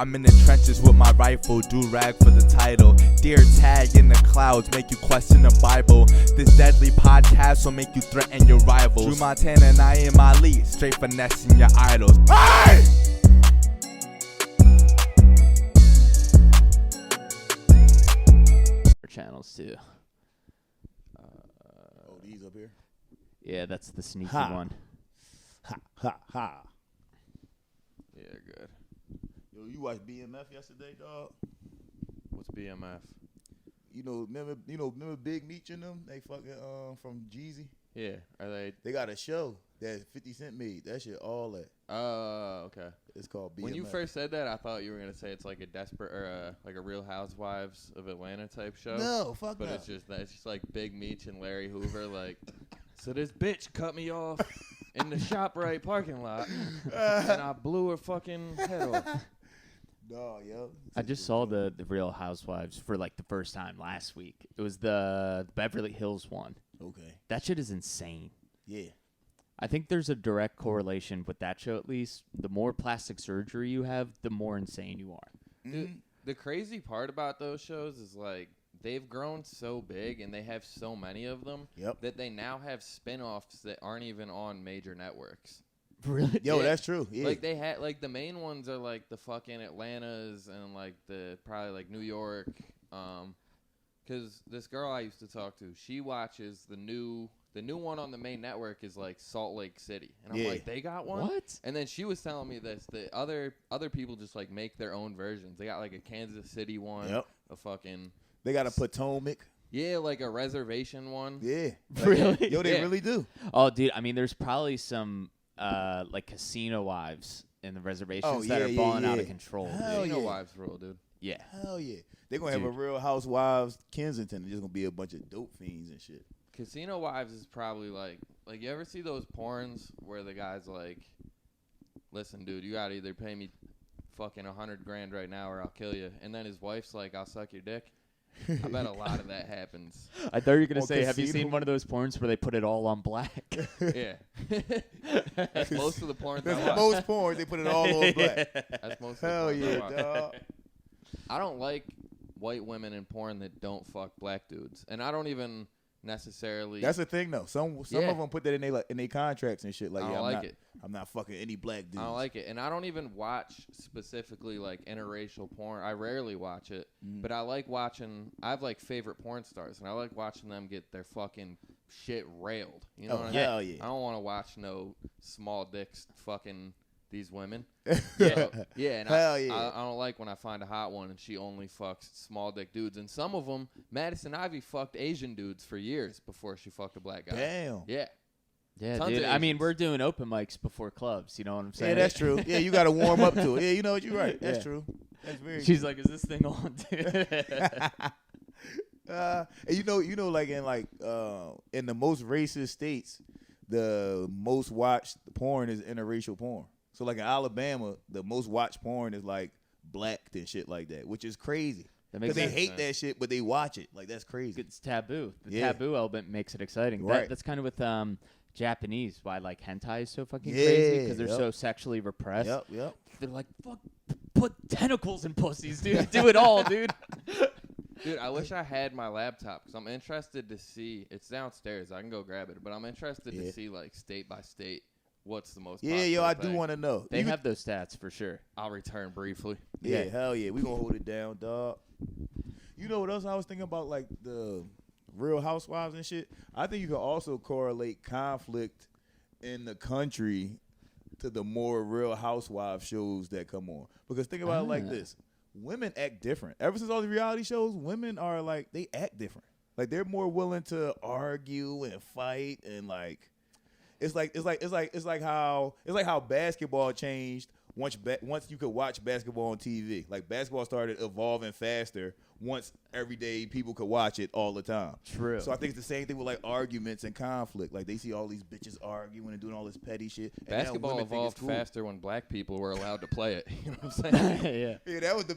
I'm in the trenches with my rifle, Durag for the title. Deertag in the clouds, make you question the Bible. This deadly podcast will make you threaten your rivals. Drew Montana and I in my lead, straight finessing your idols. Hey! Channels too. Oh, these up here? Yeah, that's the sneaky one. Ha, ha, ha. Yeah, good. Yo, you watched BMF yesterday, dog? What's BMF? Remember Big Meech and them? They fucking from Jeezy. Yeah, are they? They got a show that 50 Cent made. That shit all that. Oh, okay. It's called BMF. When you first said that, I thought you were gonna say it's like a desperate or like a Real Housewives of Atlanta type show. No, fuck but no. it's just like Big Meech and Larry Hoover like. So this bitch cut me off in the ShopRite parking lot, and I blew her fucking head off. No, yo. I just saw the Real Housewives for like the first time last week. It was the Beverly Hills one. Okay. That shit is insane. Yeah. I think there's a direct correlation with that show, at least. The more plastic surgery you have, the more insane you are. Dude, the crazy part about those shows is like they've grown so big and they have so many of them that they now have spin-offs that aren't even on major networks. Really? Yo, that's true. Yeah. Like they had like the main ones are like the fucking Atlantas and like the probably like New York. Cause this girl I used to talk to, she watches the new one on the main network is like Salt Lake City, and I'm like, they got one. What? And then she was telling me this: the other people just like make their own versions. They got like a Kansas City one, a fucking. They got a Potomac. Yeah, like a reservation one. Yeah. Really? Yo, they really do. Oh, dude. I mean, there's probably some like casino wives in the reservations that are falling out of control. Casino wives rule, dude. Yeah. Hell yeah. They're going to have a Real Housewives Kensington. There's just going to be a bunch of dope fiends and shit. Casino Wives is probably like you ever see those porns where the guy's like, listen, dude, you got to either pay me fucking $100,000 right now or I'll kill you. And then his wife's like, I'll suck your dick. I bet a lot of that happens. I thought you were going to say, have you seen one of those porns where they put it all on black? Yeah. That's most of the porns I watch. That's most porns. They put it all on black. That's most of the Hell porns I yeah, watch. dog. I don't like white women in porn that don't fuck black dudes. And I don't even necessarily. That's the thing, though. Some of them put that in their contracts and shit. Like, I don't like it. I'm not fucking any black dudes. I don't like it. And I don't even watch specifically like interracial porn. I rarely watch it. But I like watching. I have like favorite porn stars, and I like watching them get their fucking shit railed. You know what I mean? Hell yeah. I don't want to watch no small dicks fucking these women. Yeah, and hell I don't like when I find a hot one and she only fucks small dick dudes. And some of them, Madison Ivy fucked Asian dudes for years before she fucked a black guy. Damn. Yeah. Yeah, Tons dude. of I mean, Asians. we're doing open mics before clubs. You know what I'm saying? Yeah, that's true. Yeah, you got to warm up to it. Yeah, you know what? You're right. That's true. That's very She's true. like, is this thing on, dude? And you know, like in the most racist states, the most watched porn is interracial porn. So like in Alabama, the most watched porn is like black and shit like that, which is crazy. Because they hate that shit, but they watch it. Like that's crazy. It's taboo. The taboo element makes it exciting. Right. That's kind of with Japanese, why like hentai is so fucking crazy because they're so sexually repressed. Yep. They're like, fuck, put tentacles in pussies, dude. Do it all, dude. Dude, I wish I had my laptop because I'm interested to see. It's downstairs. I can go grab it. But I'm interested to see, like, state by state, what's the most popular yo, I thing. do want to know. They have those stats for sure. I'll return briefly. Yeah, hell yeah. We going to hold it down, dog. You know what else I was thinking about, like, the Real Housewives and shit? I think you can also correlate conflict in the country to the more Real Housewives shows that come on. Because think about it like this. Women act different. Ever since all the reality shows, women are like, they act different. Like they're more willing to argue and fight and like it's like how basketball changed once you could watch basketball on TV. Like basketball started evolving faster once everyday people could watch it all the time. True. So I think it's the same thing with like arguments and conflict. Like they see all these bitches arguing and doing all this petty shit. And Basketball now women think evolved it's cool. faster when black people were allowed to play it. You know what I'm saying? Yeah. Yeah, that was the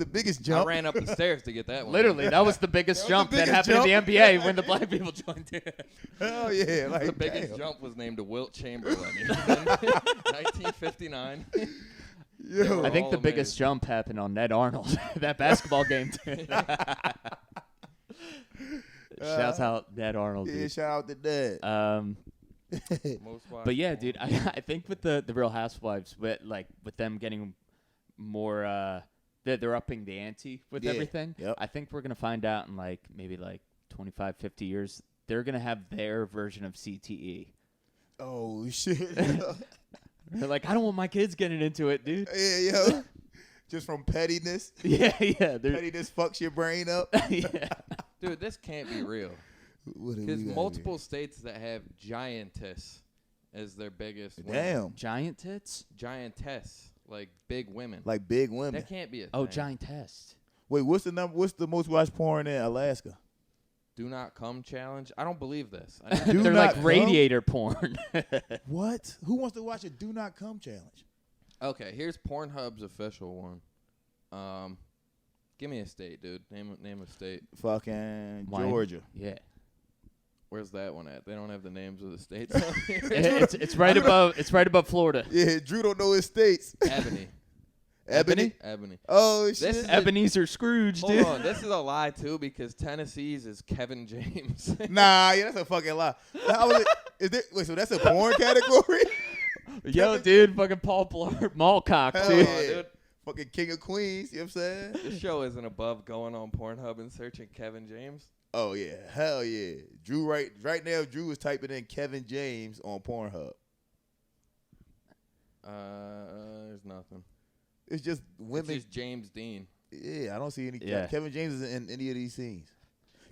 biggest jump. I ran up the stairs to get that one. Literally, that was the biggest jump that biggest happened in the NBA when the black people joined it. Hell yeah. Like, The biggest damn. jump was named to Wilt Chamberlain in 1959. Yo. I think all the biggest amazed. jump happened on Ned Arnold, that basketball game. Shouts out Ned Arnold, Yeah, dude. shout out to Dad. Most watched But yeah, porn. dude, I think with the Real Housewives, with them getting more, they're upping the ante with Yeah, everything. yep. I think we're gonna find out in maybe 25, 50 years, they're gonna have their version of CTE. Oh shit. They're like, I don't want my kids getting into it, dude. Yeah, yo. Just from pettiness. Yeah. They're, Pettiness fucks your brain up. yeah. Dude, this can't be real. What do we Because got multiple states that have giantess as their biggest here? women. Damn. Giant tits? Giantess, like big women. Like big women. That can't be a Oh, thing. giantess. Wait, what's the number? What's the most watched porn in Alaska? Do not come challenge. I don't believe this. Do They're not like come? radiator porn. What? Who wants to watch a do not come challenge? Okay, here's Pornhub's official one. Give me a state, dude. Name a state. Fucking Wyoming. Georgia. Yeah. Where's that one at? They don't have the names of the states on here. It's right above Florida. Yeah, Drew don't know his states. Ebony. Ebony? Ebony. Oh This shit. is Ebenezer Scrooge, Hold dude. on, this is a lie too because Tennessee's is Kevin James. Nah, yeah, that's a fucking lie. How was it? Is there, wait, so that's a porn category? Yo, Kevin- dude, fucking Paul Blart, Mallcock, Hell dude. yeah. dude. Fucking King of Queens, you know what I'm saying? This show isn't above going on Pornhub and searching Kevin James. Oh yeah, hell yeah. Drew right now Drew is typing in Kevin James on Pornhub. There's nothing. It's just It's women. just James Dean. Yeah, I don't see any. Yeah. Kevin James isn't in any of these scenes.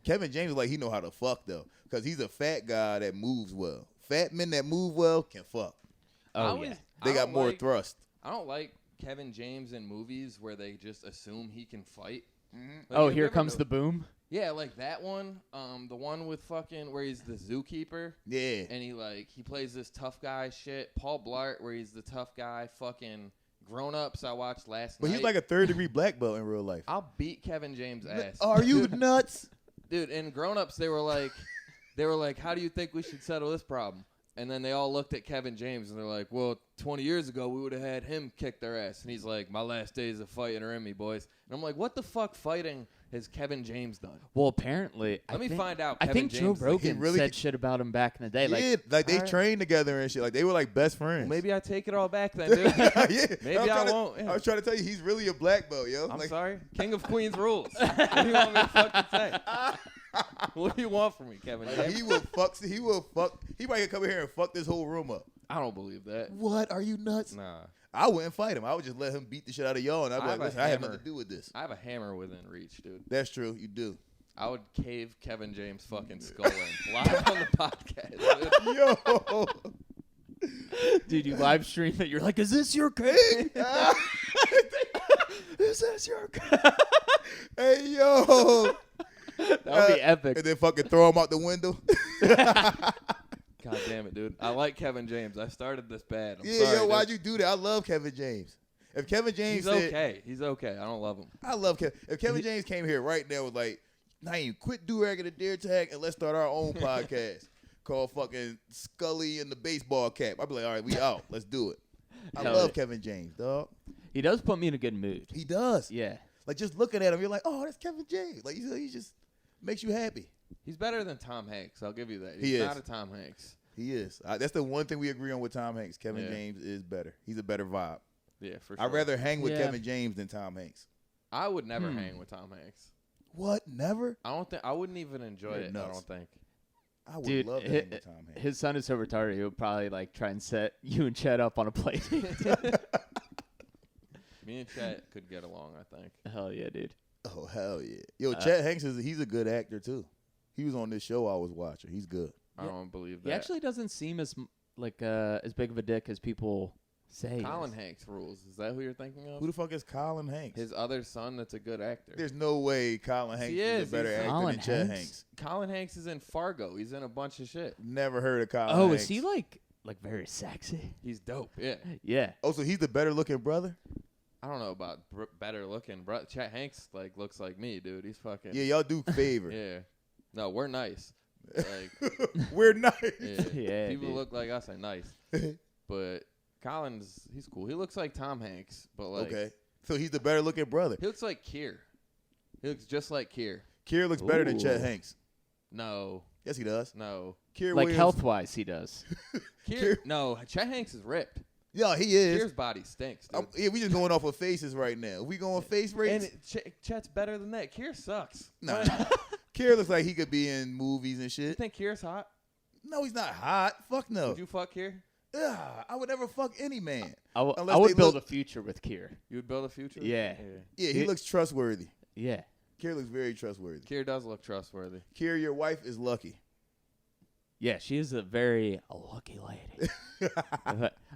Kevin James is like he know how to fuck though, because he's a fat guy that moves well. Fat men that move well can fuck. I Oh, always- yeah. They I got don't more like- thrust. I don't like Kevin James in movies where they just assume he can fight. Like, Oh, have you here ever comes no- the boom. Yeah, like that one. The one with fucking where he's the zookeeper Yeah. and he plays this tough guy shit. Paul Blart where he's the tough guy. Fucking Grown Ups I watched last But night. he's like a third-degree black belt in real life. I'll beat Kevin James' ass. Are you Dude, nuts? Dude, in Grown Ups they were like, how do you think we should settle this problem? And then they all looked at Kevin James and they're like, well, 20 years ago we would have had him kick their ass. And he's like, my last days of fighting are in me, boys. And I'm like, what the fuck fighting has Kevin James done? Well, apparently, Let me think- find out. I Kevin think James, Joe Rogan really said can- shit about him back in the day. Yeah, like they alright. trained together and shit. Like they were like best friends. Well, maybe I take it all back then, dude. Yeah. Maybe I'm I trying to- won't, yeah. I was trying to tell you, he's really a black belt, yo. I'm Like, sorry. King of Queens rules. What do you want me to fucking say? What do you want from me, Kevin like, James? he might come in here and fuck this whole room up. I don't believe that. What? Are you nuts? Nah. I wouldn't fight him. I would just let him beat the shit out of y'all, and I'd be I like, have a listen, I have hammer. nothing to do with this. I have a hammer within reach, dude. That's true. You do. I would cave Kevin James' fucking skull in live on the podcast. Dude. Yo. Dude, you live stream it. You're like, is this your king? Is this your king? Hey, yo. That would be epic. And then fucking throw him out the window. God damn it, dude. I like Kevin James. I started this bad. I'm Yeah, sorry, yo, why'd dude. you do that? I love Kevin James. If Kevin James He's said, okay. He's okay. I don't love him. I love Kevin. If Kevin James came here right now with like, Naeem, quit Durag and the Deertag and let's start our own podcast called fucking Scully and the Baseball Cap. I'd be like, all right, we out. Let's do it. I Hell love yeah. Kevin James, dog. He does put me in a good mood. He does. Yeah. Like just looking at him, you're like, oh, that's Kevin James. Like he just makes you happy. He's better than Tom Hanks. I'll give you that. He He's is. not a Tom Hanks. He is. That's the one thing we agree on with Tom Hanks. Kevin Yeah. James is better. He's a better vibe. Yeah, for sure. I'd rather hang with Yeah. Kevin James than Tom Hanks. I would never hang with Tom Hanks. What? Never? I don't think I wouldn't even enjoy You're it. nuts. I don't think. I would Dude, love to hang with Tom Hanks. his son is so retarded, he would probably like try and set you and Chet up on a play date. Me and Chet could get along. I think. Hell yeah, dude. Oh hell yeah! Yo, Chet Hanks he's a good actor too. He was on this show I was watching. He's good. I don't believe that. He actually doesn't seem as as big of a dick as people say. he Colin is. Hanks rules. Is that who you're thinking of? Who the fuck is Colin Hanks? His other son that's a good actor. There's no way Colin Hanks He is is. a better He's actor Colin than Chet Hanks? Hanks. Colin Hanks is in Fargo. He's in a bunch of shit. Never heard of Colin Oh, Hanks. is he like very sexy? He's dope. Yeah. Yeah. Oh, so he's the better looking brother? I don't know about better looking, bro. Chet Hanks like looks like me, dude. He's fucking. Yeah, y'all do favor. Yeah. No, we're nice. Like, We're nice. yeah. Yeah, People dude. look like us are nice, but Colin's he's cool. He looks like Tom Hanks, but like Okay. So he's the better looking brother. he looks like Keir. He looks just like Keir. Keir looks better than Chet Ooh. Hanks. No, Yes, he does. no. Keir Like Williams. health-wise, he does. Keir, no, Chet Hanks is ripped. Yeah, he is. Keir's body stinks, dude. Yeah, we just going off of faces right now. We going face rates? And Chet's better than that. Keir sucks. Nah. What? Keir looks like he could be in movies and You shit. think Keir's hot? No, he's not hot. Fuck no. Would you fuck Keir? Ugh, I would never fuck any man. I Unless would they build look- a future with Kier. You would build a future? Yeah. Yeah, he looks trustworthy. Yeah. Keir looks very trustworthy. Keir does look trustworthy. Keir, your wife is lucky. Yeah, she is a very lucky lady.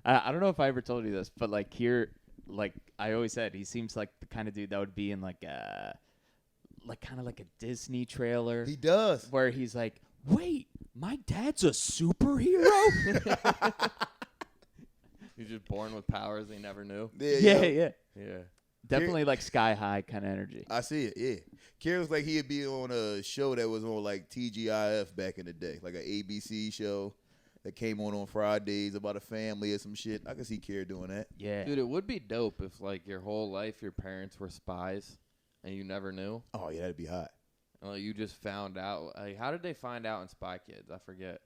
I don't know if I ever told you this, but like Kier, like I always said, he seems like the kind of dude that would be in like kind of like a Disney trailer He does. where he's like, "Wait, my dad's a superhero?" He's just born with powers he never knew. yeah. Yeah. Definitely like sky high kind of energy. I see it, yeah. Keir looks like he'd be on a show that was on like TGIF back in the day, like an ABC show that came on Fridays about a family or some shit. I can see Keir doing that. Yeah. Dude, it would be dope if like your whole life your parents were spies and you never knew. Oh, yeah, that'd be hot. And, like, you just found out. Like, how did they find out in Spy Kids? I forget.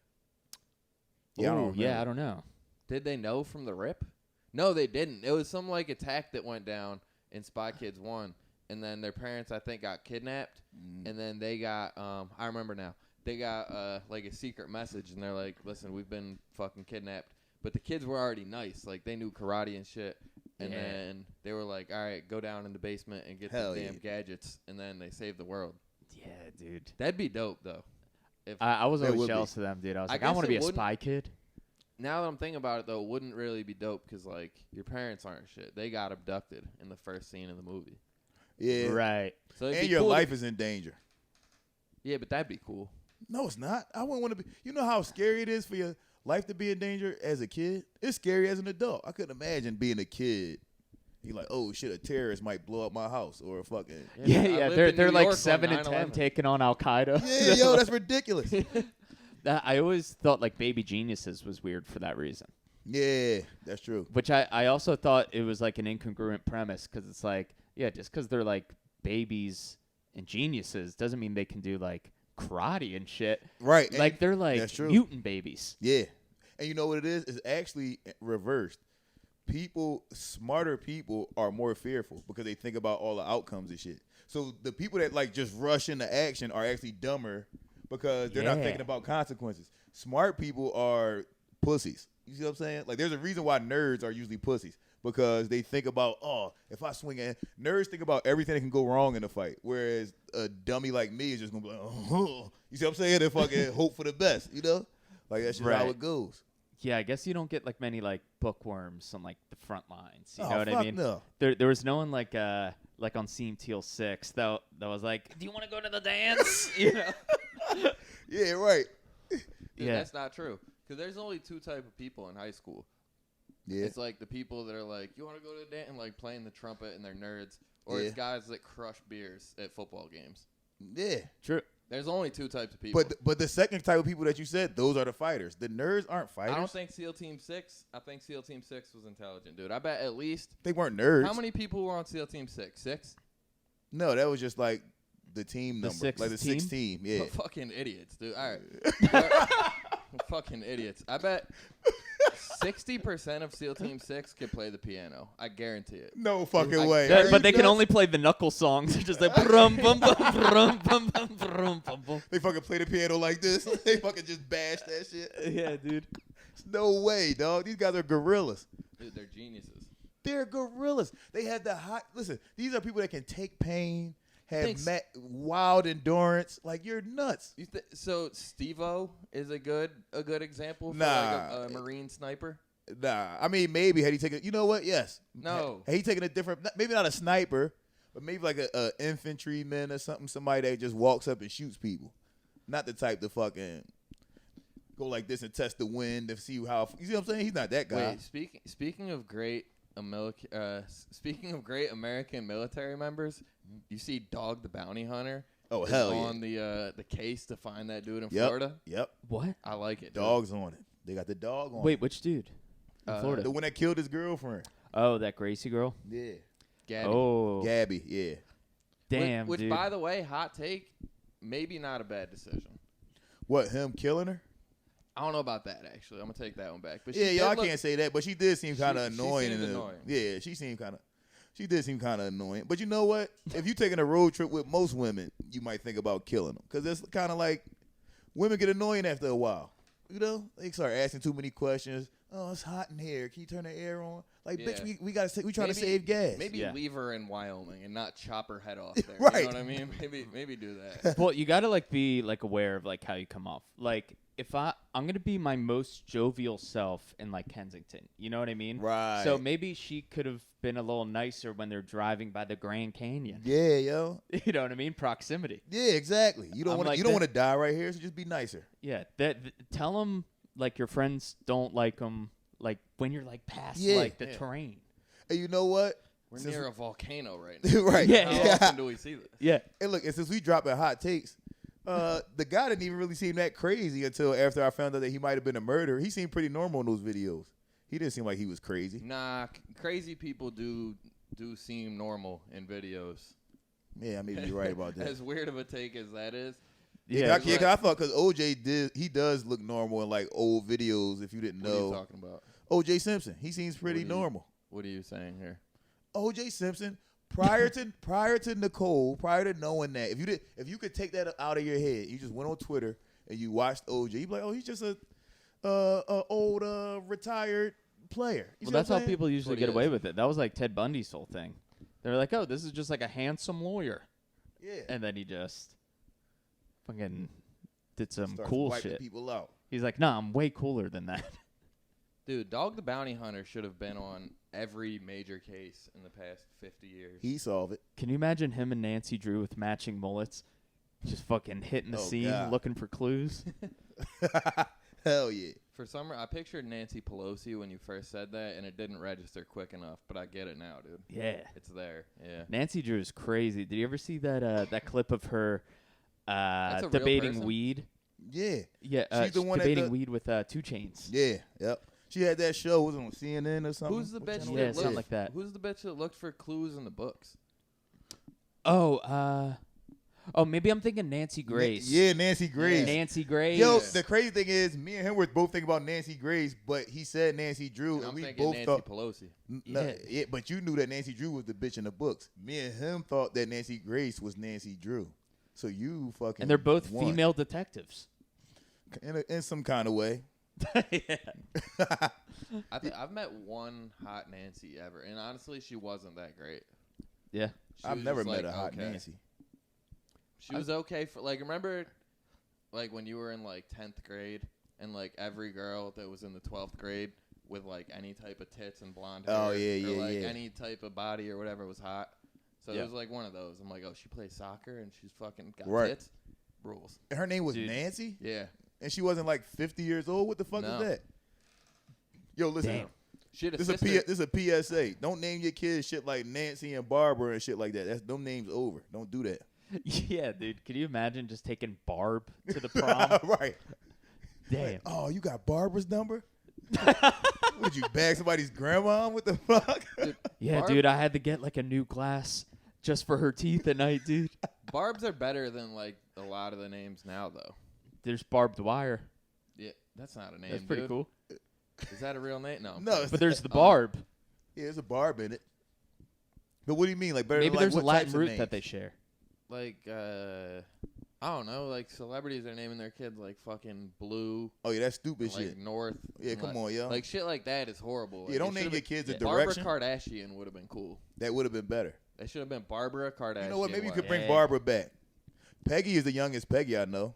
Yeah, I don't Ooh, remember. yeah, I don't know. Did they know from the rip? No, they didn't. It was some like attack that went down in Spy Kids 1. And then their parents, I think, got kidnapped. And then they got, I remember now, they got like a secret message. And they're like, listen, we've been fucking kidnapped. But the kids were already nice. Like, they knew karate and shit. And Yeah. then they were like, all right, go down in the basement and get Hell the yeah. damn gadgets. And then they saved the world. Yeah, dude. That'd be dope, though. If I was That always would be. jealous of them, dude. I was I like, I guess want to it be a wouldn't- spy kid. Now that I'm thinking about it, though, it wouldn't really be dope because, like, your parents aren't shit. They got abducted in the first scene of the movie. Yeah. Right. So it'd And be your cool life is in danger. Yeah, but that'd be cool. No, it's not. I wouldn't want to be. You know how scary it is for your life to be in danger as a kid? It's scary as an adult. I couldn't imagine being a kid. You're like, oh shit, a terrorist might blow up my house or a fucking. Yeah, I yeah. lived They're in they're New like York on 7 and 10 9/11. taking on Al Qaeda. Yeah, yo, that's ridiculous. I always thought like Baby Geniuses was weird for that reason. Yeah, that's true. Which I also thought it was like an incongruent premise because it's like, yeah, just because they're like babies and geniuses doesn't mean they can do like karate and shit. Right. and- Like they're like that's true. mutant babies. Yeah. And you know what it is? It's actually reversed. Smarter people are more fearful because they think about all the outcomes and shit. So the people that like just rush into action are actually dumber because they're not Yeah. thinking about consequences. Smart people are pussies. You see what I'm saying? Like there's a reason why nerds are usually pussies because they think about, oh, if I swing in, nerds think about everything that can go wrong in a fight, whereas a dummy like me is just gonna be like, oh, you see what I'm saying? And fucking hope for the best, you know? Like that's just how Right. it goes. Yeah, I guess you don't get like many like bookworms on like the front lines. You Oh, know what I fuck mean? no. There was no one like on Scene Teal 6 that was like, do you want to go to the dance? You know? Yeah, right. Dude, Yeah. that's not true. Because there's only two type of people in high school. Yeah. It's like the people that are like, you want to go to the dance and like playing the trumpet and they're nerds. Or Yeah. it's guys that crush beers at football games. Yeah. True. There's only two types of people. But the second type of people that you said, those are the fighters. The nerds aren't fighters. I don't think SEAL Team 6. I think SEAL Team 6 was intelligent, dude. I bet at least. they weren't nerds. How many people were on SEAL Team 6? 6? No, that was just like the team The number, sixth like the team? sixth team. Yeah. Fucking idiots, dude. All right. Fucking idiots. I bet 60% of SEAL Team 6 could play the piano. I guarantee it. No fucking I- way. That- Are But you they can nuts? only play the knuckle songs. They're just like brum bum bum brum bum bum brum bum bum. They fucking play the piano like this. They fucking just bash that shit. Yeah, dude. No way, dog. These guys are gorillas. Dude, they're geniuses. They're gorillas. They have the hot. Listen, these are people that can take pain, have Thanks. wild endurance. Like you're nuts. So Steve-O is a good example for Nah. like a Marine sniper? Nah, I mean maybe had he taken. You know what? Yes. No. Had he taken a different, maybe not a sniper, but maybe like a infantryman or something. Somebody that just walks up and shoots people. Not the type to fucking go like this and test the wind and see how. You see what I'm saying? He's not that guy. Wait, speaking of great American military members, you see Dog the Bounty Hunter Oh is hell on yeah. the case to find that dude in Yep. Florida. Yep. What? I like it. Dude. Dogs on it. They got the dog on. Wait, which dude? In Florida. The one that killed his girlfriend. Oh, that Gracie girl. Yeah. Gabby. Oh, Gabby. Yeah. damn, Which dude. by the way, hot take, maybe not a bad decision. What? Him killing her? I don't know about that actually. I'm gonna take that one back. But Yeah, she y'all did look- can't say that, but she did seem kind of she annoying. seemed in the- annoying. Yeah, she did seem kind of annoying. But you know what? If you taking a road trip with most women, you might think about killing them because it's kind of like women get annoying after a while. You know, they start asking too many questions. Oh, it's hot in here. Can you turn the air on? Like, Yeah. bitch, we trying to Maybe- save gas. Maybe Yeah. leave her in Wyoming and not chop her head off there. Right. You know what I mean? Maybe do that. Well, you gotta like be like aware of like how you come off. Like if I'm gonna be my most jovial self in like Kensington. You know what I mean? Right. So maybe she could have been a little nicer when they're driving by the Grand Canyon. Yeah, yo. You know what I mean? Proximity. Yeah, exactly. You don't I'm want like you don't that- want to die right here, so just be nicer. Yeah. Tell them like your friends don't like them. Like when you're like past Yeah. like the Yeah. terrain. And you know what? We're Since near a volcano right now. right. Yeah. How often do we see this? Yeah. And look, and since we dropping hot takes, the guy didn't even really seem that crazy until after I found out that he might have been a murderer. He seemed pretty normal in those videos. He didn't seem like he was crazy. Nah, crazy people do seem normal in videos. Yeah, maybe you're right about that. As weird of a take as that is. Yeah. 'Cause I thought because OJ does look normal in like old videos. If you didn't What are you know, talking about? OJ Simpson, he seems pretty What do you- normal. What are you saying here? OJ Simpson, prior to Nicole, prior to knowing that, if you could take that out of your head, you just went on Twitter and you watched OJ, you'd be like, oh, he's just a old retired player. You Well, see what that's I'm how saying? people usually What he get away is. with it. That was like Ted Bundy's whole thing. They're like, oh, this is just like a handsome lawyer. Yeah. And then he just fucking did some Starts cool wiping shit. people out. He's like, nah, I'm way cooler than that. Dude, Dog the Bounty Hunter should have been on every major case in the past 50 years. He solved it. Can you imagine him and Nancy Drew with matching mullets? Just fucking hitting the Oh, scene, God. looking for clues. Hell yeah. For some reason, I pictured Nancy Pelosi when you first said that, and it didn't register quick enough, but I get it now, dude. Yeah. It's there. Yeah. Nancy Drew is crazy. Did you ever see that that clip of her a real debating person? weed? Yeah. Yeah, She's the one that debating does- weed with 2 Chainz. Yeah. Yep. She had that show. Was it on CNN or something? Who's the What bitch channel Yeah, that was something looked like that. Who's the bitch that looked for clues in the books? Oh, maybe I'm thinking Nancy Grace. Yeah, Nancy Grace. Nancy Grace. Yo, Yeah. the crazy thing is, me and him were both thinking about Nancy Grace, but he said Nancy Drew, And and I'm we thinking both Nancy thought. Pelosi. Yeah. But you knew that Nancy Drew was the bitch in the books. Me and him thought that Nancy Grace was Nancy Drew. So you fucking. And they're both won. female detectives. in some kind of way. Yeah. I've met one hot Nancy ever, and honestly, she wasn't that great. Yeah. She I've was never just, met like, a hot okay. Nancy. She was okay for like remember, like when you were in like 10th grade, and like every girl that was in the 12th grade with like any type of tits and blonde hair, Oh, yeah, or yeah, like yeah. any type of body or whatever was hot. So Yeah. it was like one of those. I'm like, oh, she plays soccer and she's fucking got Right. tits. Rules. Her name was Dude. Nancy, Yeah. and she wasn't like 50 years old. What the fuck No. is that? Yo, listen. Damn. She had a This is sister. this is a PSA. Don't name your kids shit like Nancy and Barbara and shit like that. That's them names over. Don't do that. Yeah, dude. Can you imagine just taking Barb to the prom? Right. Damn. Oh, you got Barbara's number? Would you bag somebody's grandma? What the fuck? Yeah, Barb- dude. I had to get like a new glass just for her teeth at night, dude. Barbs are better than like a lot of the names now, though. There's barbed wire. Yeah, that's not a name. That's pretty dude. cool. Is that a real name? No. No, it's- But there's the barb. yeah, there's a Barb in it. But what do you mean? Like better Maybe than, like, there's a what Latin types of root names? that they share. Like I don't know. Like celebrities are naming their kids like fucking Blue, Oh yeah, that's stupid like shit. North. Yeah, and, come like, on, yo. Like shit like that is horrible. Yeah, Like, don't it name should've your been- kids a yeah. direction. Barbara Kardashian would have been cool. That would have been better. That should have been Barbara Kardashian. You know what? Maybe you could West. bring Yeah. Barbara back. Peggy is the youngest Peggy I know.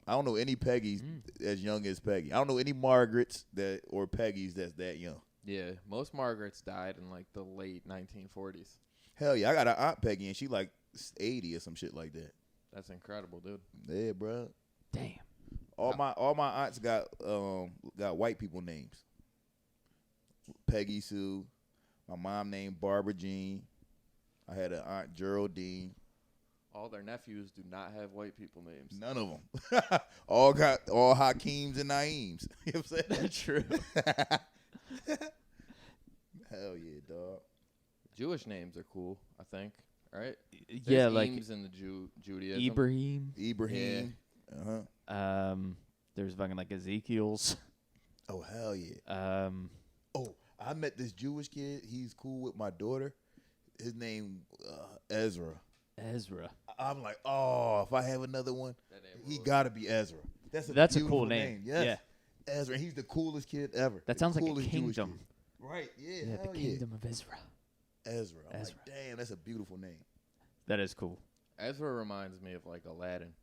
I don't know any Peggy's Mm. as young as Peggy. I don't know any Margarets that or Peggy's that's that young. Yeah, most Margarets died in like the late 1940s. Hell yeah, I got an aunt Peggy and she like 80 or some shit like that. That's incredible, dude. Yeah, bro. Damn. All my aunts got white people names. Peggy Sue. My mom named Barbara Jean. I had an aunt Geraldine. All their nephews do not have white people names. None of them. all Hakeems and Naeems. You know what I'm saying? True. Hell yeah, dog. Jewish names are cool, I think. Right? Yeah, There's like Eames in the Judaism. Ibrahim. Ibrahim. Uh-huh. There's fucking like Ezekiel's. Oh, hell yeah. Oh, I met this Jewish kid. He's cool with my daughter. His name Ezra. Ezra. I'm like, oh, if I have another one, he got to be Ezra. That's a beautiful cool name. Yes. Yeah. Ezra. He's the coolest kid ever. That The sounds like a coolest Jewish kingdom. kid. Right, yeah. Yeah, hell the kingdom of Ezra. Ezra. I'm Ezra. like, damn, that's a beautiful name. That is cool. Ezra reminds me of like Aladdin.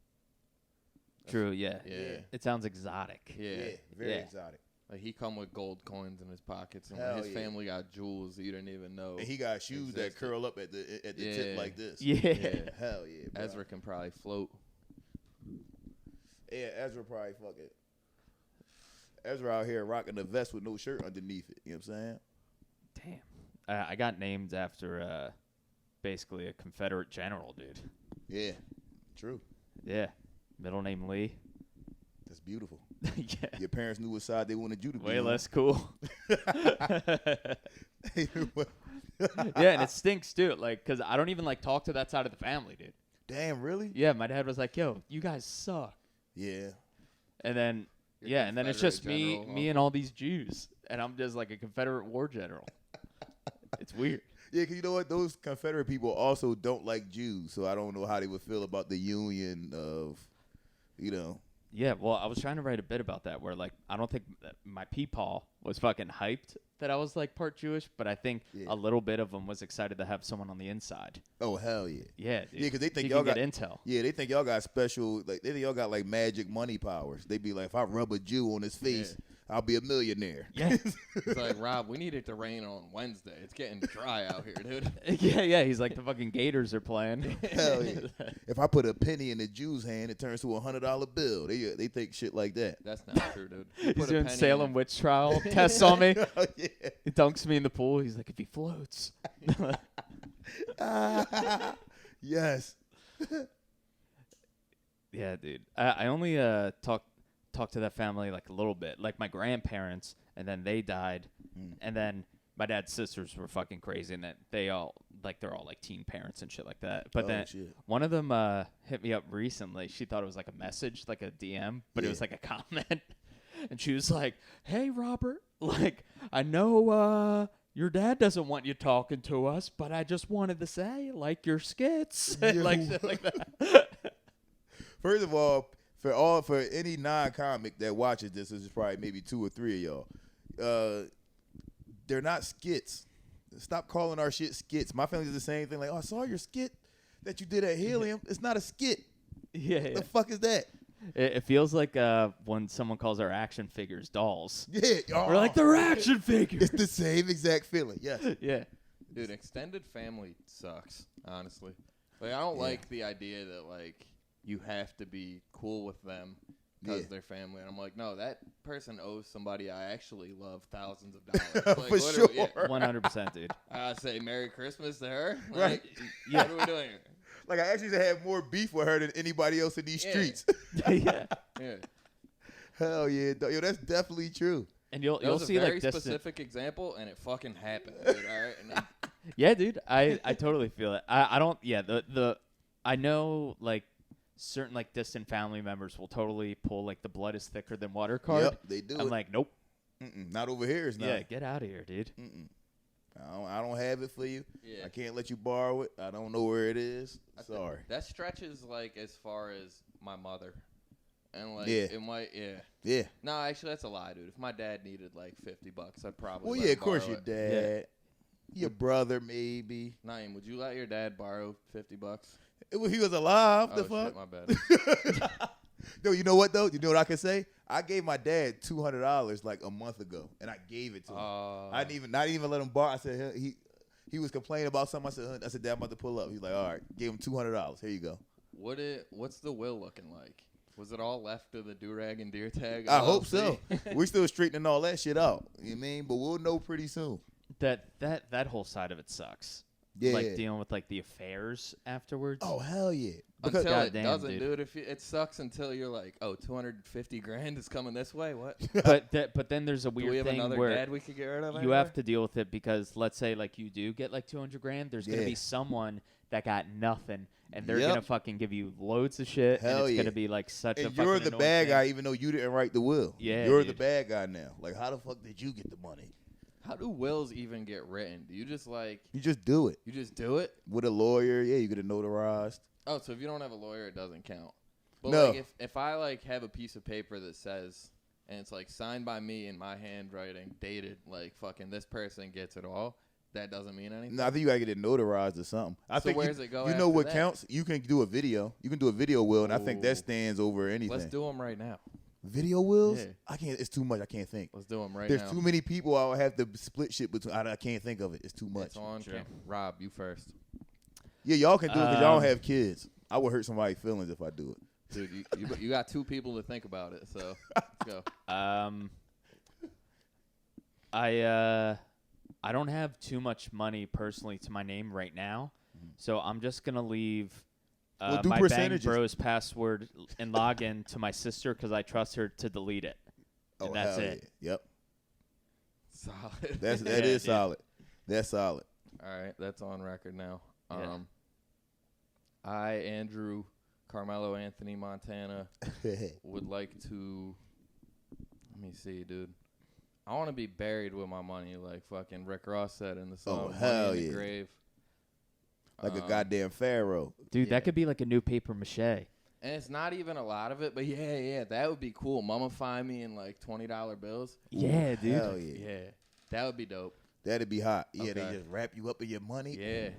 True, yeah. Yeah. It sounds exotic. Yeah. Very Yeah. exotic. Like he come with gold coins in his pockets, and Hell like, his yeah. family got jewels that you didn't even know. And he got shoes that existed. curl up at the tip Yeah. like this. Yeah. Hell yeah. Bro. Ezra can probably float. Yeah, Ezra probably fucking. Ezra out here rocking a vest with no shirt underneath it. You know what I'm saying? Damn. I got named after basically a Confederate general, dude. Yeah. True. Yeah. Middle name Lee. That's beautiful. Yeah. Your parents knew what side they wanted you to be. Way on. less cool. Yeah, and it stinks too. Like, cause I don't even like talk to that side of the family, dude. Damn, really? Yeah, my dad was like, "Yo, you guys suck," Yeah. and then Your and then it's Confederate just me, general, me, and all these Jews, and I'm just like a Confederate war general. It's weird. Yeah, because you know what? Those Confederate people also don't like Jews, so I don't know how they would feel about the union of, you know. Yeah, well, I was trying to write a bit about that where, like, I don't think that my peepaw was fucking hyped that I was, like, part Jewish, but I think Yeah. a little bit of them was excited to have someone on the inside. Oh, hell yeah. Yeah, dude. Yeah, because they think You y'all can got get intel. Yeah, they think y'all got special, like, they think y'all got, like, magic money powers. They be like, if I rub a Jew on his face, I'll be a millionaire. Yeah. He's like, Rob, we need it to rain on Wednesday. It's getting dry out here, dude. yeah, he's like, the fucking Gators are playing. Hell yeah. If I put a penny in a Jew's hand, it turns to a $100 bill. They think shit like that. That's not true, dude. You He's put a doing penny Salem in- witch trial tests on me. Oh, yeah. He dunks me in the pool. He's like, if he floats. Yes. Yeah, dude. I only talked to that family like a little bit, like my grandparents, and then they died, and then my dad's sisters were fucking crazy, and that they're all like teen parents and shit like that. But Oh, then shit. one of them hit me up recently. She thought it was like a message, like a DM, but it was like a comment, and she was like, "Hey, Robert, like I know your dad doesn't want you talking to us, but I just wanted to say, like your skits, like shit like that." First of all, for any non-comic that watches this is probably maybe 2 or 3 of y'all. They're not skits. Stop calling our shit skits. My family does the same thing. Like, oh, I saw your skit that you did at Helium. It's not a skit. Yeah, What the fuck is that? It feels like when someone calls our action figures dolls. Yeah, We're like, they're action figures. It's the same exact feeling. Yes. Yeah. Dude, extended family sucks, honestly. Like, I don't like the idea that, like, you have to be cool with them because they're family. And I'm like, no, that person owes somebody I actually love thousands of dollars. Like, For literally, sure. 100%, dude. I say Merry Christmas to her. Right. Like, Yeah. What are we doing here? Like, I actually have more beef with her than anybody else in these Yeah. streets. Yeah. Yeah. Hell yeah. Yo, that's definitely true. And you'll That was see a very like distant. specific example, and it fucking happened, dude. All right. And Yeah, dude. I totally feel it. I don't. Yeah. I know like certain like distant family members will totally pull like the blood is thicker than water card. Yep, they do I'm it. like, nope. Not over here. It's not. Yeah, get out of here, dude. I don't have it for you. Yeah. I can't let you borrow it. I don't know where it is. Sorry. that stretches like as far as my mother, and like Yeah. it might. Yeah. Yeah. No, actually, that's a lie, dude. If my dad needed like $50, I'd probably. Well, let yeah, him of course borrow your it. dad. Your brother, maybe. Naeem, would you let your dad borrow $50? If he was alive, Oh the fuck? shit, my bad. No, you know what though? You know what I can say? I gave my dad $200 like a month ago, and I gave it to him. I didn't even let him borrow. I said he was complaining about something. I said, Dad, I'm about to pull up. He's like, all right, gave him $200. Here you go. What's the will looking like? Was it all left to the Durag and Deertag? I hope LLC? so. We're still straightening all that shit out. You know what I mean? But we'll know pretty soon. That whole side of it sucks. Yeah. Like dealing with like the affairs afterwards. Oh hell yeah. Because until it Goddamn, doesn't, dude. dude. If it sucks until you're like, oh, 250 grand is coming this way. What? but then there's a Do weird we have thing another where dad we could get rid of? you anywhere? have to deal with it because let's say like you do get like 200 grand, there's gonna Yeah. be someone that got nothing, and they're Yep. gonna fucking give you loads of shit, Hell and it's yeah. gonna be like such a and fucking you're the annoying bad thing. guy, even though you didn't write the will. Yeah, you're the dude. bad guy now. Like, how the fuck did you get the money? How do wills even get written? Do you just like You just do it you just do it? with a lawyer. Yeah, you get it notarized. Oh, so if you don't have a lawyer, it doesn't count. But No. like if I like have a piece of paper that says and it's like signed by me in my handwriting, dated, like fucking this person gets it all, that doesn't mean anything. No, I think you gotta get it notarized or something. I So think where you, does it go You know after what that? counts? You can do a video. You can do a video will, and I think Ooh. that stands over anything. Let's do them right now. Video wills. Yeah. I can't. It's too much. I can't think. Let's do them right There's now. too many people. I would have to split shit between. I can't think of it. It's too much. It's on Sure. cam. Rob, you first. Yeah, y'all can do it because y'all Um, don't have kids. I would hurt somebody's feelings if I do it. Dude, you got two people to think about it, so let's go. I don't have too much money personally to my name right now, so I'm just gonna leave Well, do my Bang percentages. Bros password and log in to my sister because I trust her to delete it. And that's hell it. Yeah. Yep. Solid. That Yeah, is dude. solid. That's solid. All right, that's on record now. Yeah. I, Andrew, Carmelo Anthony Montana, would like to. Let me see, dude. I want to be buried with my money, like fucking Rick Ross said in the song hell "Money in yeah. the Grave." Like a goddamn pharaoh. Dude, Yeah. that could be like a new paper mache. And it's not even a lot of it, but yeah, that would be cool. Mummify me in like $20 bills. Yeah, dude. Hell yeah. Yeah, that would be dope. That'd be hot. Yeah, they Okay. just wrap you up in your money. Yeah.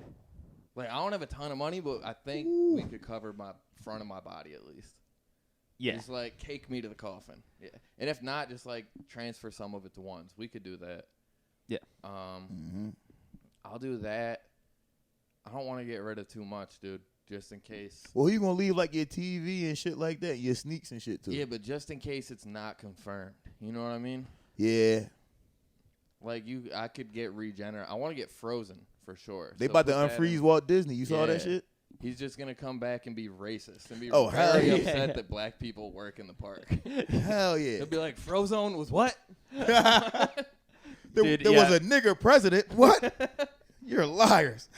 Like, I don't have a ton of money, but I think we could cover my front of my body at least. Yeah. Just, like, cake me to the coffin. Yeah. And if not, just, like, transfer some of it to ones. We could do that. Yeah. I'll do that. I don't want to get rid of too much, dude, just in case. Well, who you gonna leave like your TV and shit like that, your sneaks and shit too? Yeah, but just in case it's not confirmed. You know what I mean? Yeah. Like, I could get regenerate. I want to get frozen for sure. They So about to put that unfreeze in. Walt Disney. You saw that Yeah. shit? He's just going to come back and be racist and be Oh, hell very yeah. upset that black people work in the park. Hell yeah. He'll be like, Frozone was what? There Dude, was yeah. a nigger president. What? You're liars.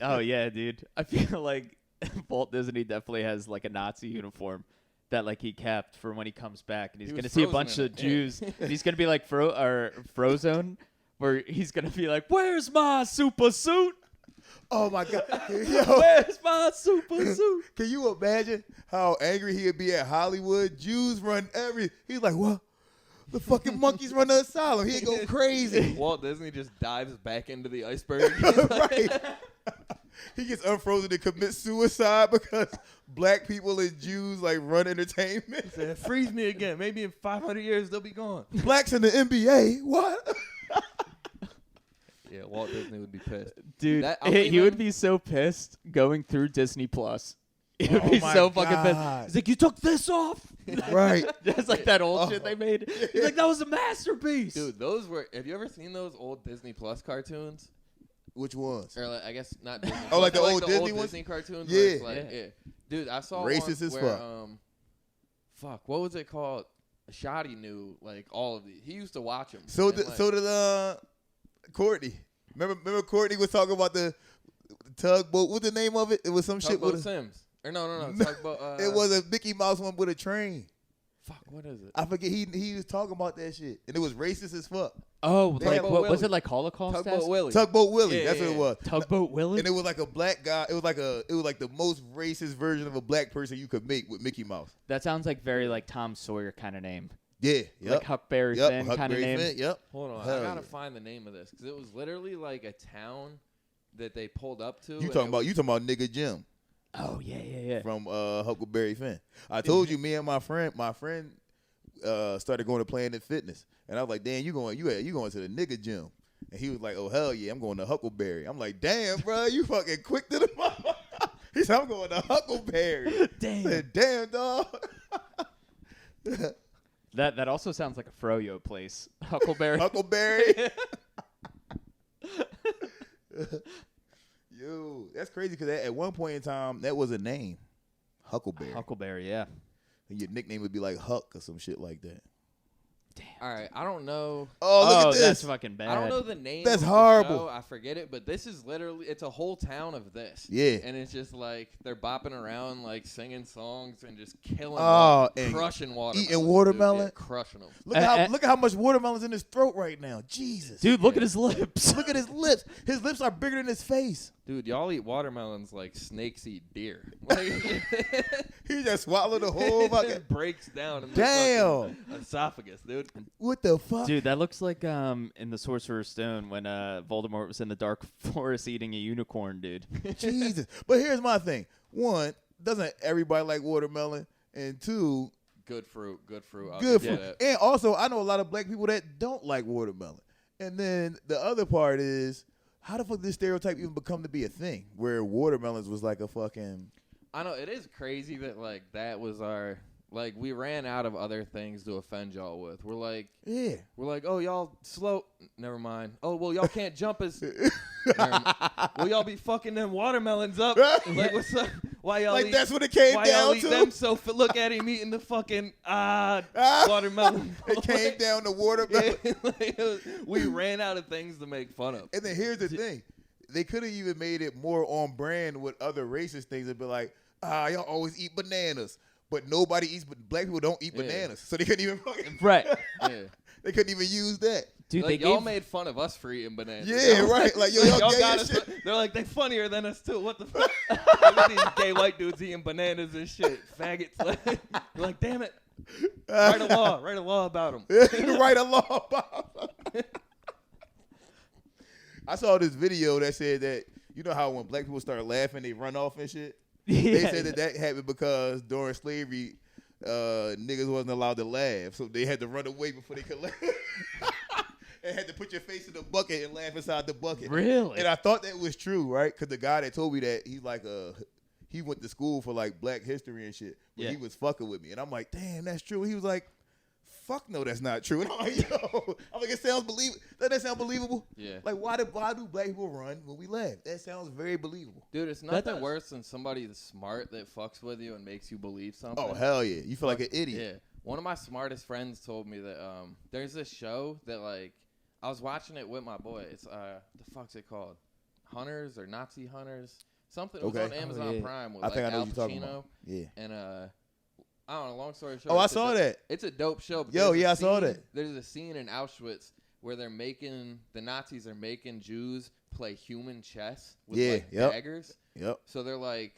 Oh yeah, dude. I feel like Walt Disney definitely has like a Nazi uniform that like he kept for when he comes back, and he's He gonna was see a frozen bunch in of it, yeah. Jews, and he's gonna be like Frozone, where he's gonna be like, "Where's my super suit? Oh my god. Yo, Where's my super suit?" can you imagine how angry he'd be at Hollywood? Jews run He's like, what? The fucking monkeys run the asylum. He'd go crazy. Walt Disney just dives back into the iceberg. He's like- Right. He gets unfrozen to commit suicide because black people and Jews like run entertainment. Freeze me again. Maybe in 500 years they'll be gone. Blacks in the NBA. What? Yeah, Walt Disney would be pissed. Dude, That- I'll he leave would him- be so pissed going through Disney Plus. He would Oh be my so fucking God. pissed. He's like, "You took this off." Right. Just like that old Oh. shit they made. He's like, "That was a masterpiece." Dude, those were. Have you ever seen those old Disney Plus cartoons? Which ones? Or like, I guess not Disney. Oh, like Plus, the old the Disney old ones? Disney cartoons. Yeah. Where it's like, Yeah. yeah. Dude, I saw Racist one as where, fuck. fuck, what was it called? Shoddy knew like all of these. He used to watch them. So did Courtney. Remember Courtney was talking about the tugboat. What's the name of it? It was some shit Tugboat with a, Sims. Or no, No, Tugboat. it was a Mickey Mouse one with a train. Fuck, what is it? I forget he was talking about that shit. And it was racist as fuck. Oh, They like have a what was Willie. it like Holocaust? Tugboat Willie. Tugboat Willie. Yeah, That's yeah, what it yeah. was. Tugboat Willie. And it was like a black guy. It was like the most racist version of a black person you could make with Mickey Mouse. That sounds like very like Tom Sawyer kind of name. Yeah. Yep. Like Huckberry Yep. Finn kind of Huckberry name. Finn, Yep. Hold on, Hell I gotta yeah. find the name of this because it was literally like a town that they pulled up to. You and talking it about nigga Jim Oh yeah. from Huckleberry Finn. I told you, me and my friend started going to Planet Fitness, and I was like, "Damn, you going to the nigga gym?" And he was like, "Oh hell yeah, I'm going to Huckleberry." I'm like, "Damn, bro, you fucking quick to the mama." He said, "I'm going to Huckleberry." Damn. I said, "Damn, dog." That also sounds like a froyo place. Huckleberry. Huckleberry. Yo, That's crazy because at one point in time, that was a name. Huckleberry. Huckleberry, yeah. And your nickname would be like Huck or some shit like that. All right, I don't know. Oh, look at this. That's fucking bad. I don't know the name. That's of horrible. The show. I forget it, but this is literally it's a whole town of this. Yeah. And it's just like they're bopping around, like singing songs and just killing, and crushing watermelon. eating watermelon? Yeah, crushing them. Look at how much watermelon's in his throat right now. Jesus. Dude, look at his lips. Look at his lips. His lips are bigger than his face. Dude, y'all eat watermelons like snakes eat deer. Like, He just swallowed the whole fucking. it breaks down in the Damn. fucking esophagus, dude. What the fuck? Dude, that looks like in the Sorcerer's Stone when Voldemort was in the Dark Forest eating a unicorn, dude. Jesus. But here's my thing. One, doesn't everybody like watermelon? And two, Good fruit. I'll good give you fruit. that. And also, I know a lot of black people that don't like watermelon. And then the other part is, how the fuck did this stereotype even become to be a thing? Where watermelons was like a fucking. I know it is crazy that like that was our like we ran out of other things to offend y'all with. We're like, Yeah. oh y'all slow. Never mind. Oh well, y'all can't jump as. Never mind. Well, y'all be fucking them watermelons up. Like what's up? Why y'all Like eat, that's what it came why y'all down eat to. them so? Look at him eating the fucking watermelon. It came down to watermelon. Yeah, like, we ran out of things to make fun of. And then here's the thing. They could have even made it more on brand with other racist things and be like, y'all always eat bananas. But nobody eats, but black people don't eat bananas. So they couldn't even fucking. Right. Yeah. They couldn't even use that. Dude, Like, they y'all gave made fun of us for eating bananas. Yeah, right. Like, yo, y'all Y'all gay got as us. shit. They're like, they funnier than us too. What the fuck? Look at these gay white dudes eating bananas and shit. Faggots. Like, damn it. Write a law about them. Write a law about it. I saw this video that said that, you know how when black people start laughing, they run off and shit? They said that happened because during slavery, niggas wasn't allowed to laugh, so they had to run away before they could laugh. And had to put your face in the bucket and laugh inside the bucket. Really? And I thought that was true, right? Because the guy that told me that, he's like, he went to school for like black history and shit. But he was fucking with me. And I'm like, damn, that's true. And he was like, fuck no, that's not true. And I'm like, yo, it sounds believable. Doesn't that sound believable? Yeah. Like, why do black people run when we laugh? That sounds very believable. Dude, it's nothing worse than somebody that's smart that fucks with you and makes you believe something. Oh, hell yeah. You feel like an idiot. Yeah. One of my smartest friends told me that there's this show that, like, I was watching it with my boy. It's, the fuck's it called? Hunters or Nazi Hunters? Something. It was on Amazon Prime with, I think like, I know Al what you're talking Pacino. about. Yeah. And, I don't know, long story short. Oh, I saw that. It's a dope show. But Yo, there's a yeah, I saw scene- that. There's a scene in Auschwitz where the Nazis are making Jews play human chess with daggers. Yep. So they're like,